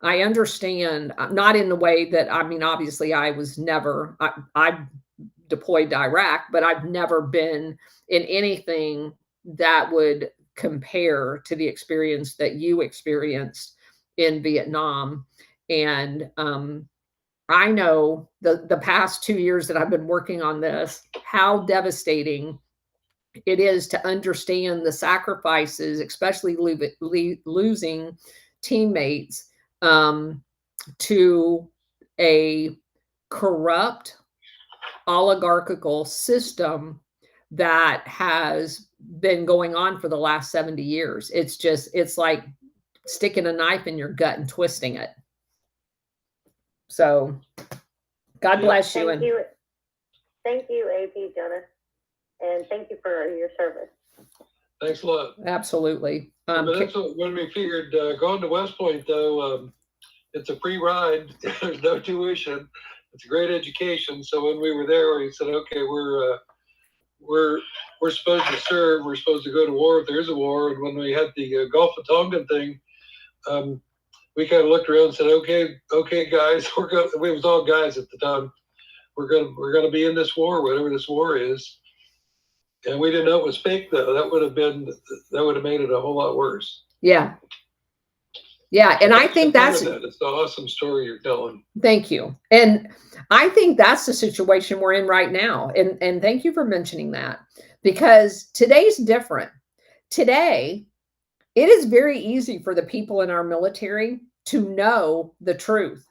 understand, not in the way that, I mean, obviously I was never, I deployed to Iraq, but I've never been in anything that would compare to the experience that you experienced in Vietnam. And I know the past 2 years that I've been working on this, how devastating it is to understand the sacrifices, especially losing teammates to a corrupt oligarchical system that has been going on for the last 70 years. It's like sticking a knife in your gut and twisting it. So God bless you. Thank you, AP Jonas, and thank you for your service. Thanks a lot. Absolutely. But that's when we figured going to West Point, though, it's a free ride. There's no tuition. It's a great education. So when we were there, we said, okay, we're supposed to serve. We're supposed to go to war if there's a war. And when we had the Gulf of Tonkin thing, we kind of looked around and said, okay, guys, we was all guys at the time. We're gonna be in this war, whatever this war is. And we didn't know it was fake, though. That would have made it a whole lot worse. Yeah. Yeah. And I think it's an awesome story you're telling. Thank you. And I think that's the situation we're in right now. And thank you for mentioning that, because today's different. Today, it is very easy for the people in our military to know the truth.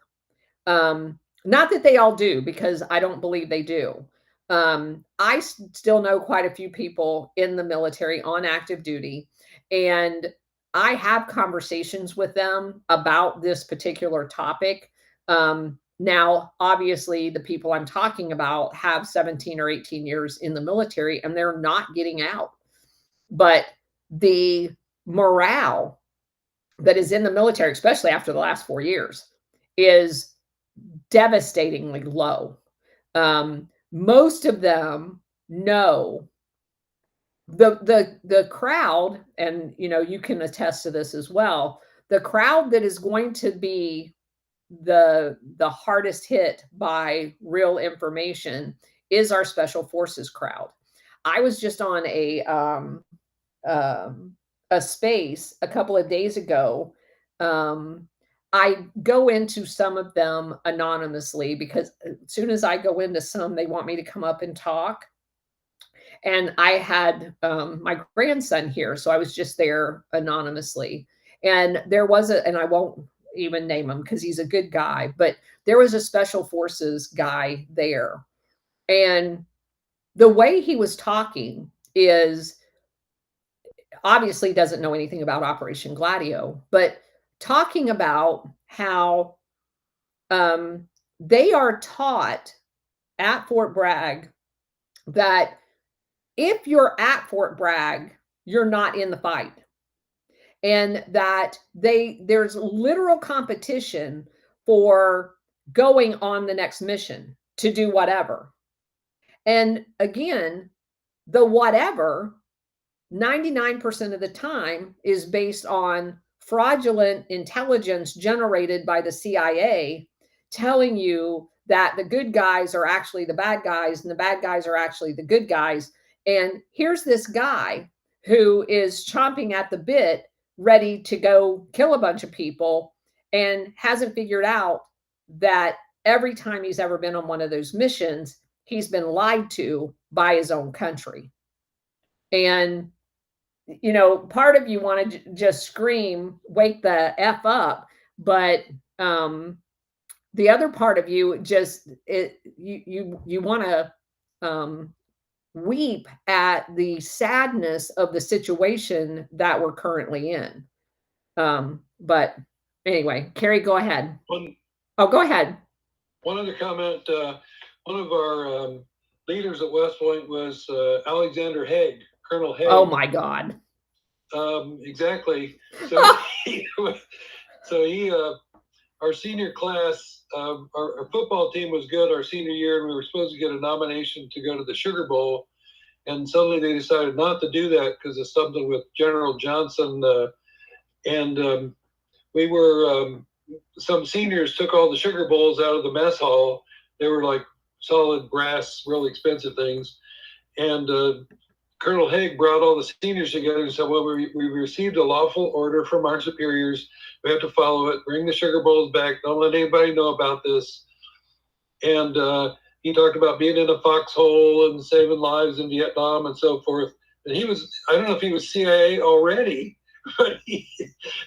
Not that they all do, because I don't believe they do. I still know quite a few people in the military on active duty, and I have conversations with them about this particular topic. Now, obviously, the people I'm talking about have 17 or 18 years in the military, and they're not getting out. But the morale that is in the military, especially after the last 4 years, is devastatingly low. Most of them know the crowd, and you can attest to this as well. The crowd that is going to be the hardest hit by real information is our special forces crowd. I was just on a space a couple of days ago. I go into some of them anonymously, because as soon as I go into some, they want me to come up and talk. And I had my grandson here, so I was just there anonymously. And there was and I won't even name him because he's a good guy, but there was a special forces guy there. And the way he was talking is, obviously doesn't know anything about Operation Gladio, but talking about how they are taught at Fort Bragg that if you're at Fort Bragg, you're not in the fight. And that there's literal competition for going on the next mission to do whatever. And again, the whatever 99% of the time is based on fraudulent intelligence generated by the CIA telling you that the good guys are actually the bad guys and the bad guys are actually the good guys. And here's this guy who is chomping at the bit, ready to go kill a bunch of people, and hasn't figured out that every time he's ever been on one of those missions, he's been lied to by his own country. And part of you want to just scream, wake the F up. But the other part of you just, you want to weep at the sadness of the situation that we're currently in. But anyway, Carrie, go ahead. Go ahead. One other comment. One of our leaders at West Point was Alexander Haig. Colonel Haig. Oh my God. Exactly. So he, our senior class, our football team was good our senior year, and we were supposed to get a nomination to go to the Sugar Bowl. And suddenly they decided not to do that because of something with General Johnson. And we were, some seniors took all the Sugar Bowls out of the mess hall. They were like solid brass, really expensive things. And Colonel Haig brought all the seniors together and said, well, we received a lawful order from our superiors. We have to follow it. Bring the Sugar Bowls back. Don't let anybody know about this. And he talked about being in a foxhole and saving lives in Vietnam and so forth. And he was, I don't know if he was CIA already, but he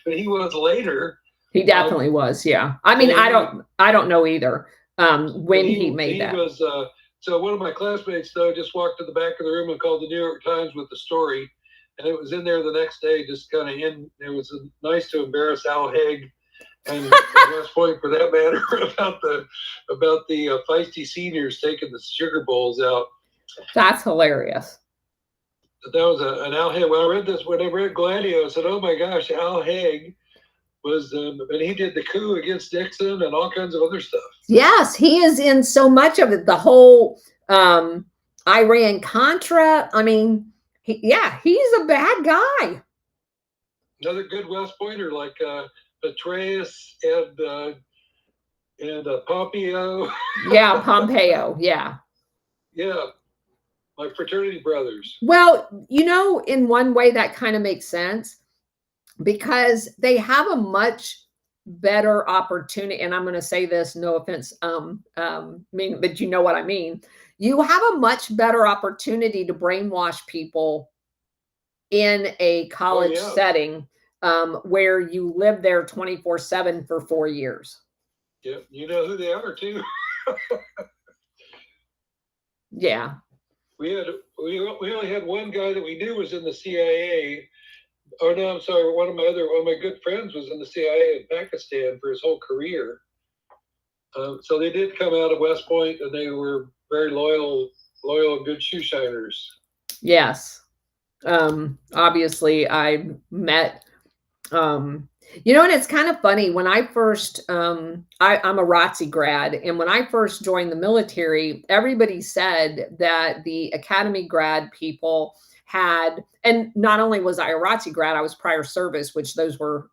was later. He definitely was, yeah. I mean, I don't know either when he made that. He was So one of my classmates, though, just walked to the back of the room and called the New York Times with the story. And it was in there the next day, just kind of in. It was nice to embarrass Al Haig and West Point, for that matter, about the feisty seniors taking the sugar bowls out. That's hilarious. But that was an Al Haig. When I read Gladio, I said, "Oh my gosh, Al Haig was," and he did the coup against Nixon and all kinds of other stuff. Yes, he is in so much of it. The whole Iran Contra. I mean, he's a bad guy. Another good West Pointer like Petraeus and Pompeo. Yeah, Pompeo. Yeah. Yeah, my fraternity brothers. Well, in one way that kind of makes sense because they have a much better opportunity. And I'm going to say this, no offense, but you know what I mean. You have a much better opportunity to brainwash people in a college setting where you live there 24/7 for 4 years. Yeah, you know who they are too. Yeah. We only had one guy that we knew was in the CIA. Oh no, I'm sorry. One of my good friends was in the CIA in Pakistan for his whole career. So they did come out of West Point, and they were very loyal and good shoe shiners. Yes. Obviously, I met. And it's kind of funny when I first. I'm a ROTC grad, and when I first joined the military, everybody said that the academy grad people had, and not only was I a ROTC grad, I was prior service, which those were,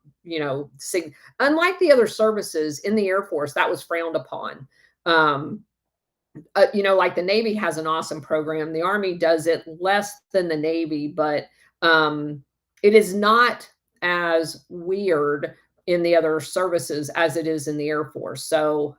unlike the other services in the Air Force, that was frowned upon. Like the Navy has an awesome program. The Army does it less than the Navy, but it is not as weird in the other services as it is in the Air Force. So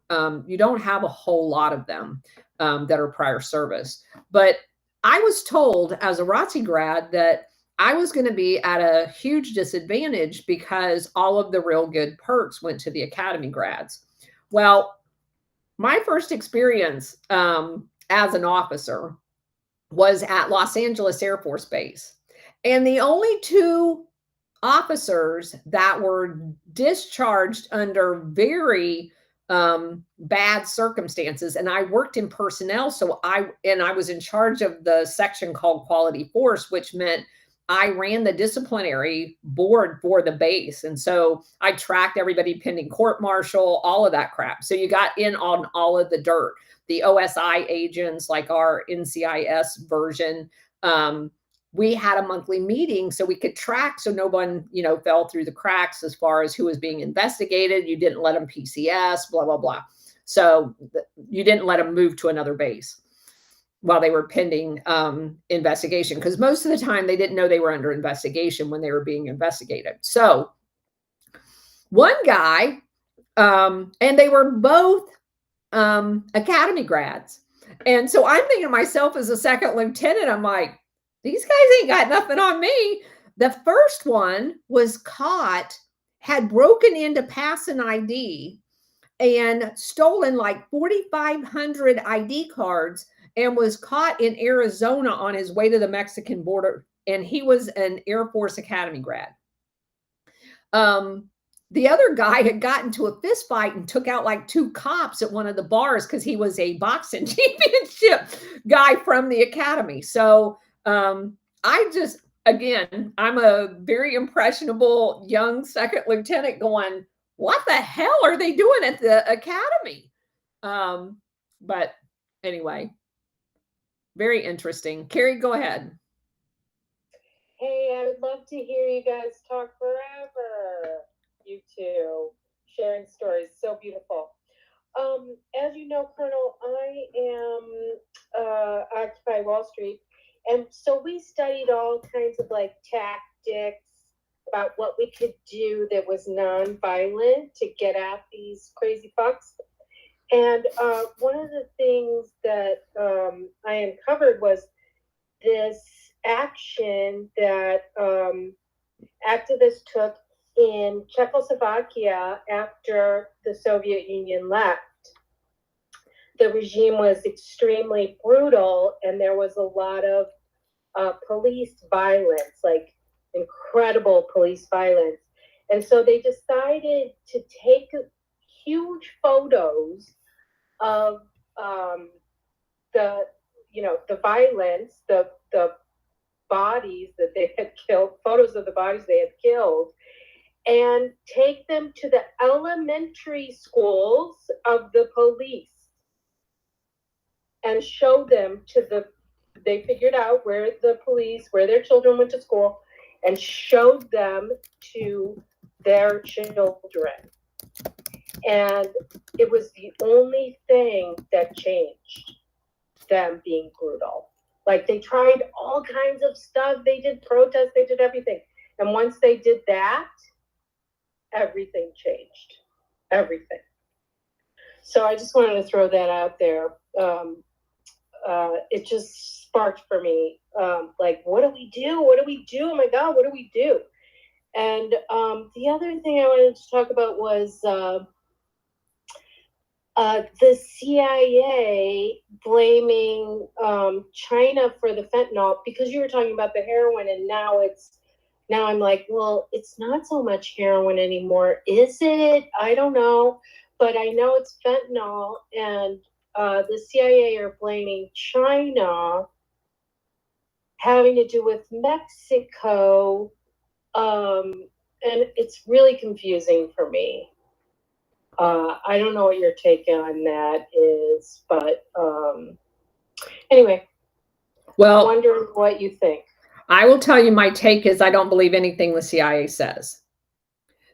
you don't have a whole lot of them that are prior service. But I was told as a ROTC grad that I was going to be at a huge disadvantage because all of the real good perks went to the academy grads. Well, my first experience as an officer was at Los Angeles Air Force Base. And the only two officers that were discharged under very bad circumstances, and I worked in personnel, so I was in charge of the section called Quality Force, which meant I ran the disciplinary board for the base. And so I tracked everybody pending court martial, all of that crap. So you got in on all of the dirt. The OSI agents, like our NCIS version, we had a monthly meeting so we could track so no one, fell through the cracks as far as who was being investigated. You didn't let them PCS, blah, blah, blah. So you didn't let them move to another base while they were pending investigation, because most of the time they didn't know they were under investigation when they were being investigated. So one guy, and they were both academy grads. And so I'm thinking to myself as a second lieutenant, I'm like, these guys ain't got nothing on me. The first one was caught, had broken into pass an ID and stolen like 4,500 ID cards, and was caught in Arizona on his way to the Mexican border. And he was an Air Force Academy grad. The other guy had gotten to a fist fight and took out like 2 cops at one of the bars because he was a boxing championship guy from the academy. So I'm a very impressionable young second lieutenant going, what the hell are they doing at the academy? But anyway, very interesting. Carrie, go ahead. Hey, I would love to hear you guys talk forever. You two sharing stories, so beautiful. As you know, Colonel, I am Occupy Wall Street, and so we studied all kinds of like tactics about what we could do that was non-violent to get at these crazy fucks. And one of the things that I uncovered was this action that activists took in Czechoslovakia after the Soviet Union left. the regime was extremely brutal, and there was a lot of police violence, like incredible police violence. And so they decided to take huge photos of the, the violence, the bodies that they had killed, photos of the bodies they had killed, and take them to the elementary schools of the police and show them they figured out where their children went to school, and showed them to their children. And it was the only thing that changed them being brutal. Like, they tried all kinds of stuff. They did protests, they did everything. And once they did that, everything changed. Everything. So I just wanted to throw that out there. It just sparked for me, like, what do we do? What do we do? Oh my God, what do we do? And the other thing I wanted to talk about was the CIA blaming China for the fentanyl, because you were talking about the heroin, and now I'm like, well, it's not so much heroin anymore, is it? I don't know, but I know it's fentanyl, and the CIA are blaming China, having to do with Mexico, and it's really confusing for me. I don't know what your take on that is, but anyway, Well, wondering what you think. I will tell you, my take is I don't believe anything the CIA says.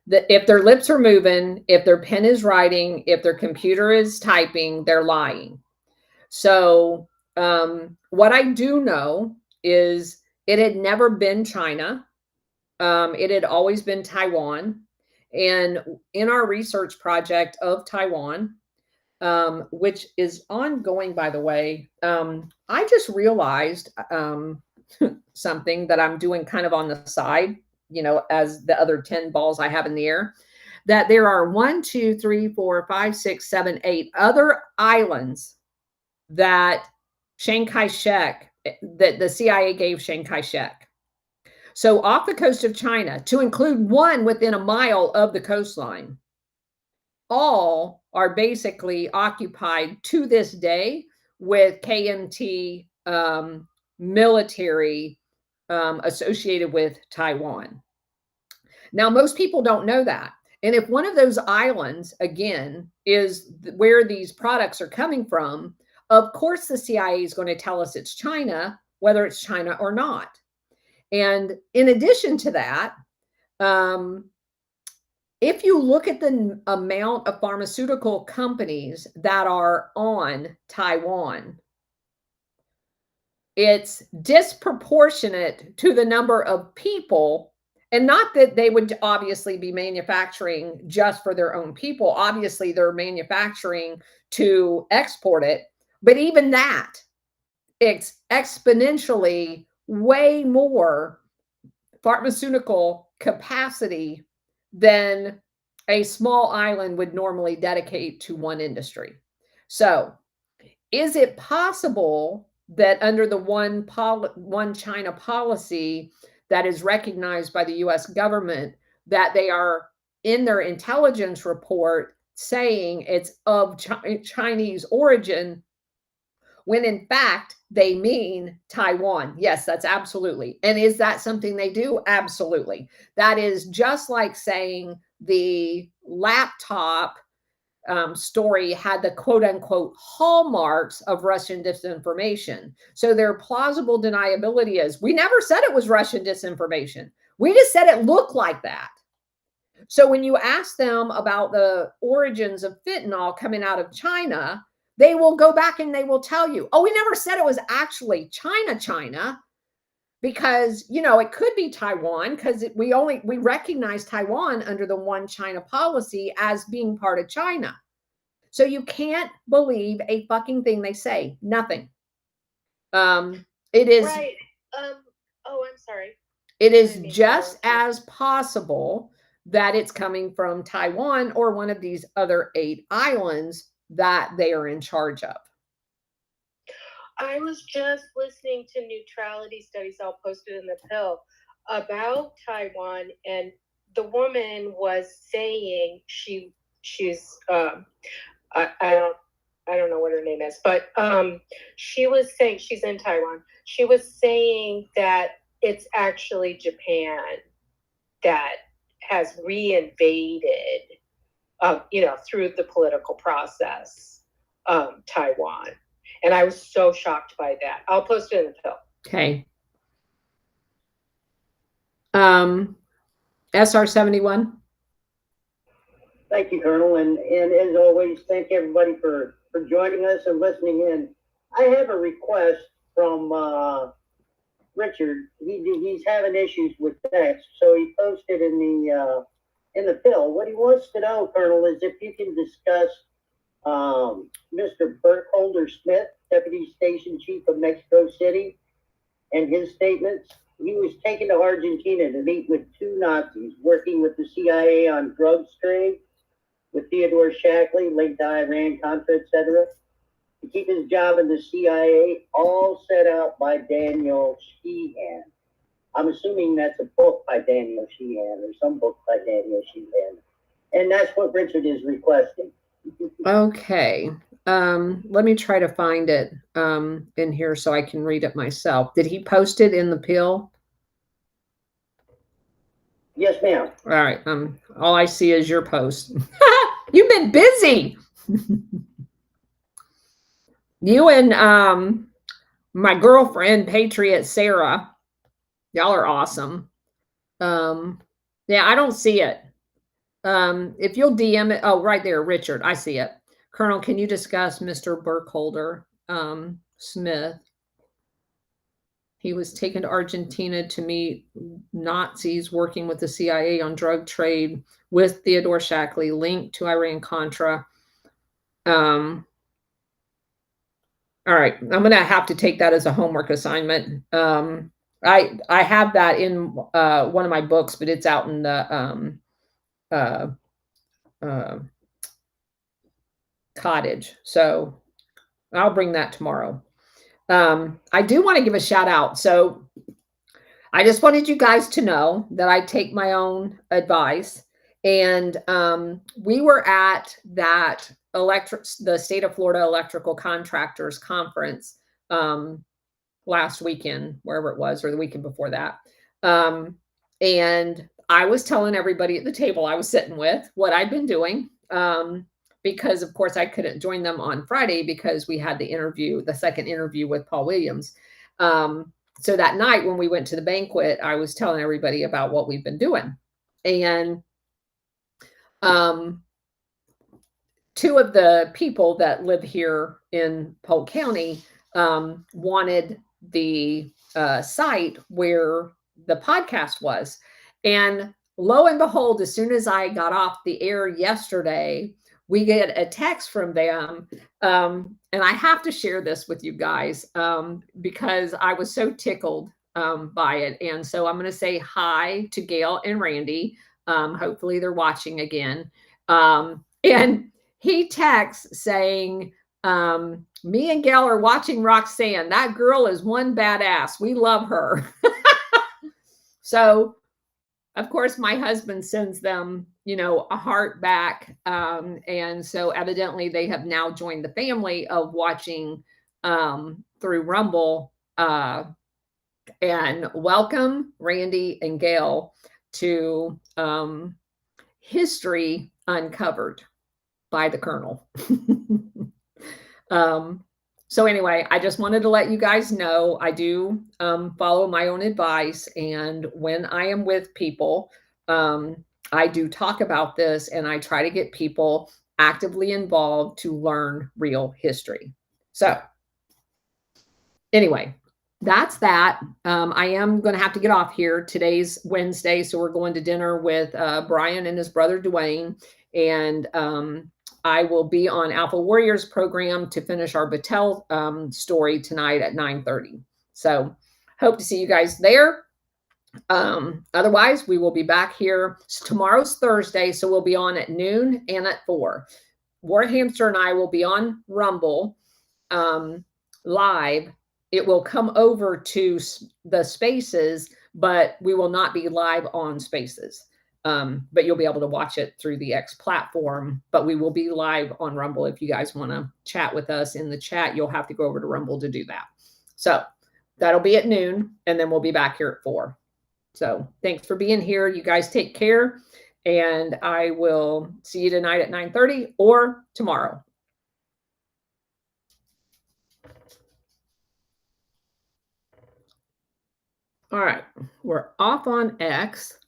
That if their lips are moving, if their pen is writing, if their computer is typing, they're lying. So what I do know is it had never been China. It had always been Taiwan. And in our research project of Taiwan, which is ongoing, by the way, I just realized something that I'm doing kind of on the side, as the other 10 balls I have in the air, that there are 1, 2, 3, 4, 5, 6, 7, 8 other islands that Chiang Kai-shek, that the CIA gave Chiang Kai-shek. So off the coast of China, to include one within a mile of the coastline, all are basically occupied to this day with KMT military associated with Taiwan. Now, most people don't know that. And if one of those islands, again, is where these products are coming from, of course the CIA is going to tell us it's China, whether it's China or not. And in addition to that, if you look at the amount of pharmaceutical companies that are on Taiwan, it's disproportionate to the number of people. And not that they would obviously be manufacturing just for their own people. Obviously, they're manufacturing to export it. But even that, it's exponentially way more pharmaceutical capacity than a small island would normally dedicate to one industry. So, is it possible that under the one China policy that is recognized by the US government, that they are in their intelligence report saying it's of Chinese origin, when in fact they mean Taiwan? Yes, that's absolutely. And is that something they do? Absolutely. That is just like saying the laptop story had the quote unquote hallmarks of Russian disinformation. So their plausible deniability is, we never said it was Russian disinformation. We just said it looked like that. So when you ask them about the origins of fentanyl coming out of China, they will go back and they will tell you, oh, we never said it was actually China, because, it could be Taiwan, because we recognize Taiwan under the one China policy as being part of China. So you can't believe a fucking thing they say. Nothing. It is right. Oh, I'm sorry. It is just as possible that it's coming from Taiwan or one of these other 8 islands that they are in charge of. I was just listening to neutrality studies, I'll post it in the pill, about Taiwan, and the woman was saying she's I don't know what her name is, but she was saying, she's in Taiwan. She was saying that it's actually Japan that has reinvaded, through the political process, Taiwan. And I was so shocked by that. I'll post it in the pill. Okay. SR 71. Thank you, Colonel, and as always, thank everybody for joining us and listening in. I have a request from Richard. He's having issues with text, so he posted in the pill. What he wants to know, Colonel, is if you can discuss Mr. Burkholder Smith, Deputy Station Chief of Mexico City, and his statements. He was taken to Argentina to meet with two Nazis working with the CIA on drugs trade, with Theodore Shackley, linked to Iran-Contra, etc., to keep his job in the CIA, all set out by Daniel Sheehan. I'm assuming that's a book by Daniel Sheehan or some book by Daniel Sheehan. And that's what Richard is requesting. Okay. Let me try to find it in here so I can read it myself. Did he post it in the pill? Yes, ma'am. All right. All I see is your post. You've been busy. You and my girlfriend, Patriot Sarah, y'all are awesome. Yeah, I don't see it. If you'll DM it, oh, right there, Richard, I see it. Colonel, can you discuss Mr. Burkholder Smith? He was taken to Argentina to meet Nazis working with the CIA on drug trade with Theodore Shackley, linked to Iran-Contra. All right, I'm going to have to take that as a homework assignment. I have that in one of my books, but it's out in the cottage. So I'll bring that tomorrow. I do want to give a shout out. So I just wanted you guys to know that I take my own advice. And we were at that the State of Florida Electrical Contractors Conference last weekend, wherever it was, or the weekend before that. And I was telling everybody at the table I was sitting with what I'd been doing. Because of course I couldn't join them on Friday because we had the second interview with Paul Williams. So that night when we went to the banquet, I was telling everybody about what we've been doing. And two of the people that live here in Polk County wanted the site where the podcast was. And lo and behold, as soon as I got off the air yesterday, we get a text from them. And I have to share this with you guys because I was so tickled by it. And so I'm going to say hi to Gail and Randy. Hopefully they're watching again. And he texts saying, me and Gail are watching Roxanne. That girl is one badass. We love her. So, of course, my husband sends them, a heart back. And so evidently they have now joined the family of watching through Rumble. And welcome Randy and Gail to History Uncovered by the Colonel. So anyway, I just wanted to let you guys know I do follow my own advice. And when I am with people, I do talk about this and I try to get people actively involved to learn real history. So anyway, that's that. I am going to have to get off here. Today's Wednesday, so we're going to dinner with Brian and his brother Dwayne. And I will be on Alpha Warriors program to finish our Battelle story tonight at 9:30. So hope to see you guys there. Otherwise, we will be back here. Tomorrow's Thursday, so we'll be on at noon and at 4. Warhamster and I will be on Rumble live. It will come over to the Spaces, but we will not be live on Spaces. But you'll be able to watch it through the X platform. But we will be live on Rumble. If you guys want to chat with us in the chat, you'll have to go over to Rumble to do that. So that'll be at noon, and then we'll be back here at 4. So thanks for being here. You guys take care, and I will see you tonight at 9:30 or tomorrow. All right, we're off on X.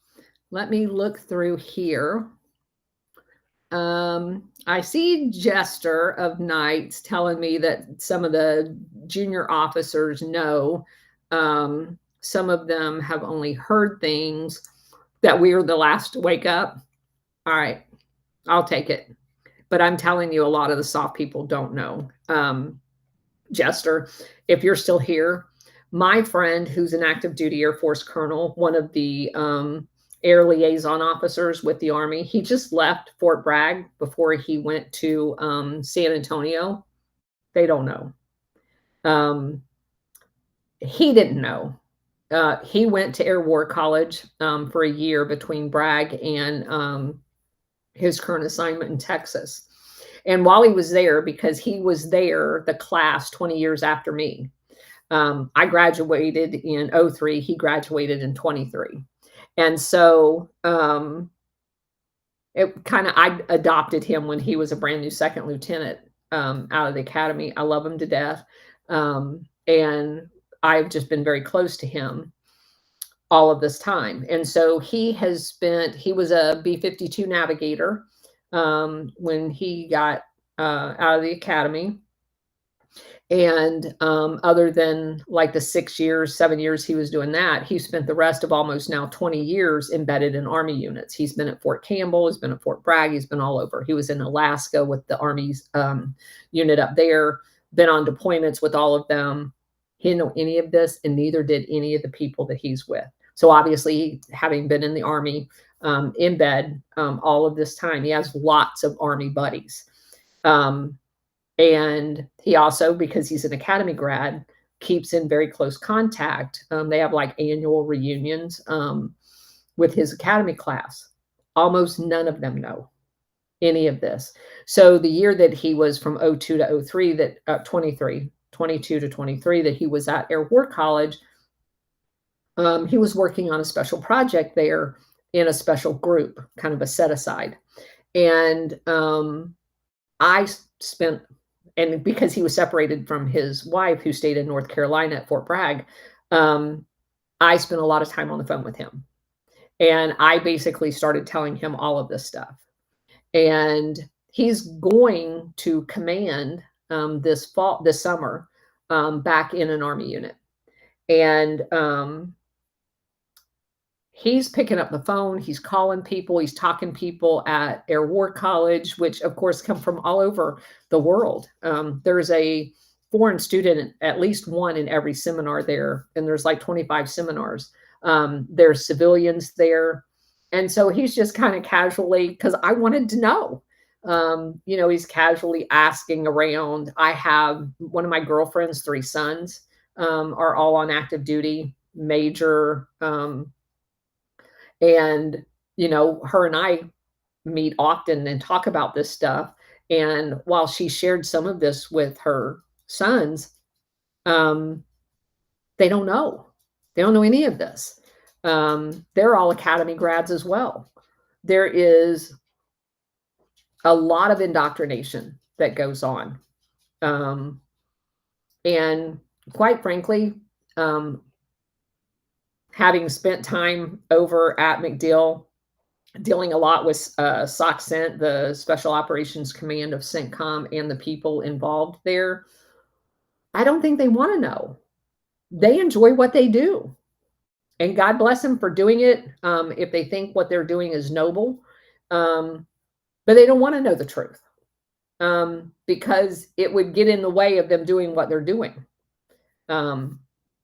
Let me look through here. I see Jester of Knights telling me that some of the junior officers know. Some of them have only heard things, that we are the last to wake up. All right, I'll take it. But I'm telling you, a lot of the soft people don't know. Jester, if you're still here, my friend who's an active duty Air Force colonel, one of the air liaison officers with the Army, he just left Fort Bragg before he went to San Antonio. They don't know. He didn't know. He went to Air War College for a year between Bragg and his current assignment in Texas. And while he was there, because he was there, the class 20 years after me, I graduated in 03. He graduated in 23. And so I adopted him when he was a brand new second lieutenant out of the academy. I love him to death. And I've just been very close to him all of this time. And so he was a B-52 navigator when he got out of the academy. And other than like the 7 years he was doing that, he spent the rest of almost now 20 years embedded in Army units. He's been at Fort Campbell, he's been at Fort Bragg, he's been all over. He was in Alaska with the Army's unit up there, been on deployments with all of them. He didn't know any of this, and neither did any of the people that he's with. So obviously, having been in the Army, in bed all of this time, he has lots of Army buddies. And he also, because he's an academy grad, keeps in very close contact. They have like annual reunions with his academy class. Almost none of them know any of this. So the year that he was from 02 to 03, 22 to 23, that he was at Air War College, he was working on a special project there in a special group, kind of a set aside. And I spent, and because he was separated from his wife who stayed in North Carolina at Fort Bragg, I spent a lot of time on the phone with him. And I basically started telling him all of this stuff. And he's going to command this summer back in an Army unit. And he's picking up the phone, he's calling people, he's talking to people at Air War College, which of course come from all over the world. There's a foreign student, at least one in every seminar there, and there's like 25 seminars. There's civilians there. And so he's just kind of casually, because I wanted to know, he's casually asking around. I have one of my girlfriend's 3 sons are all on active duty, major, and, her and I meet often and talk about this stuff. And while she shared some of this with her sons, they don't know. They don't know any of this. They're all academy grads as well. There is a lot of indoctrination that goes on. And quite frankly, having spent time over at MacDill, dealing a lot with SOCCENT, the Special Operations Command of CENTCOM, and the people involved there, I don't think they want to know. They enjoy what they do. And God bless them for doing it, if they think what they're doing is noble. But they don't want to know the truth, because it would get in the way of them doing what they're doing.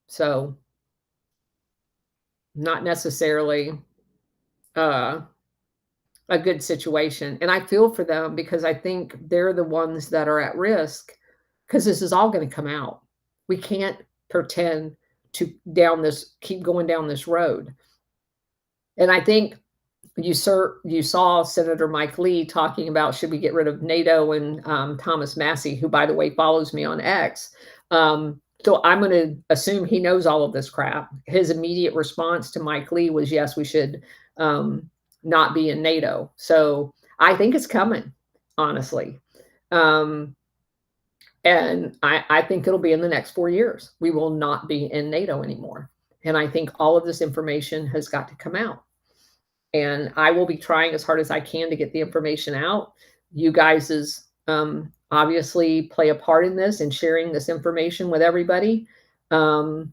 So not necessarily a good situation. And I feel for them because I think they're the ones that are at risk because this is all going to come out. We can't pretend to keep going down this road. And I think you saw Senator Mike Lee talking about should we get rid of NATO, and Thomas Massey, who, by the way, follows me on X. So I'm going to assume he knows all of this crap. His immediate response to Mike Lee was, yes, we should not be in NATO. So I think it's coming, honestly. And I think it'll be in the next 4 years. We will not be in NATO anymore. And I think all of this information has got to come out. And I will be trying as hard as I can to get the information out. You guys obviously play a part in this and sharing this information with everybody. There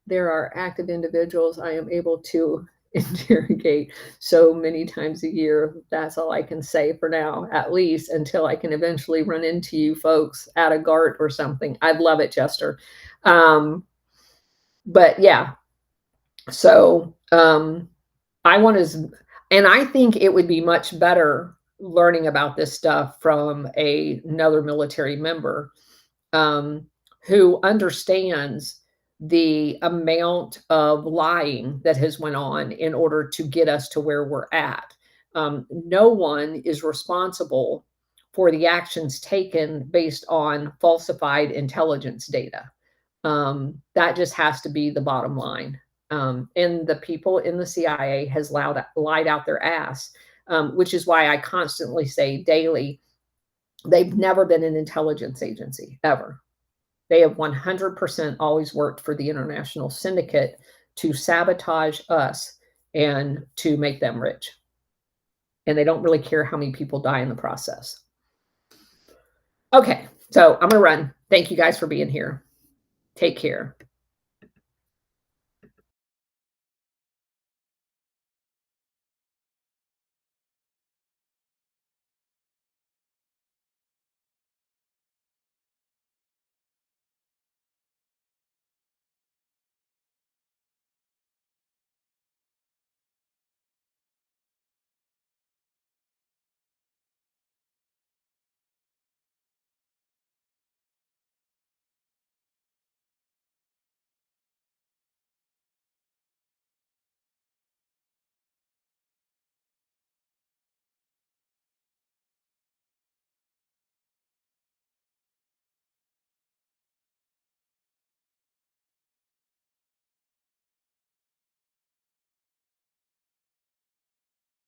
are active individuals I am able to interrogate so many times a year. That's all I can say for now, at least until I can eventually run into you folks at a GART or something. I'd love it, Chester. But yeah, so I think it would be much better learning about this stuff from another military member who understands the amount of lying that has went on in order to get us to where we're at. No one is responsible for the actions taken based on falsified intelligence data. That just has to be the bottom line. And the people in the CIA has lied out their ass, which is why I constantly say daily, they've never been an intelligence agency, ever. They have 100% always worked for the international syndicate to sabotage us and to make them rich. And they don't really care how many people die in the process. Okay, so I'm going to run. Thank you guys for being here. Take care.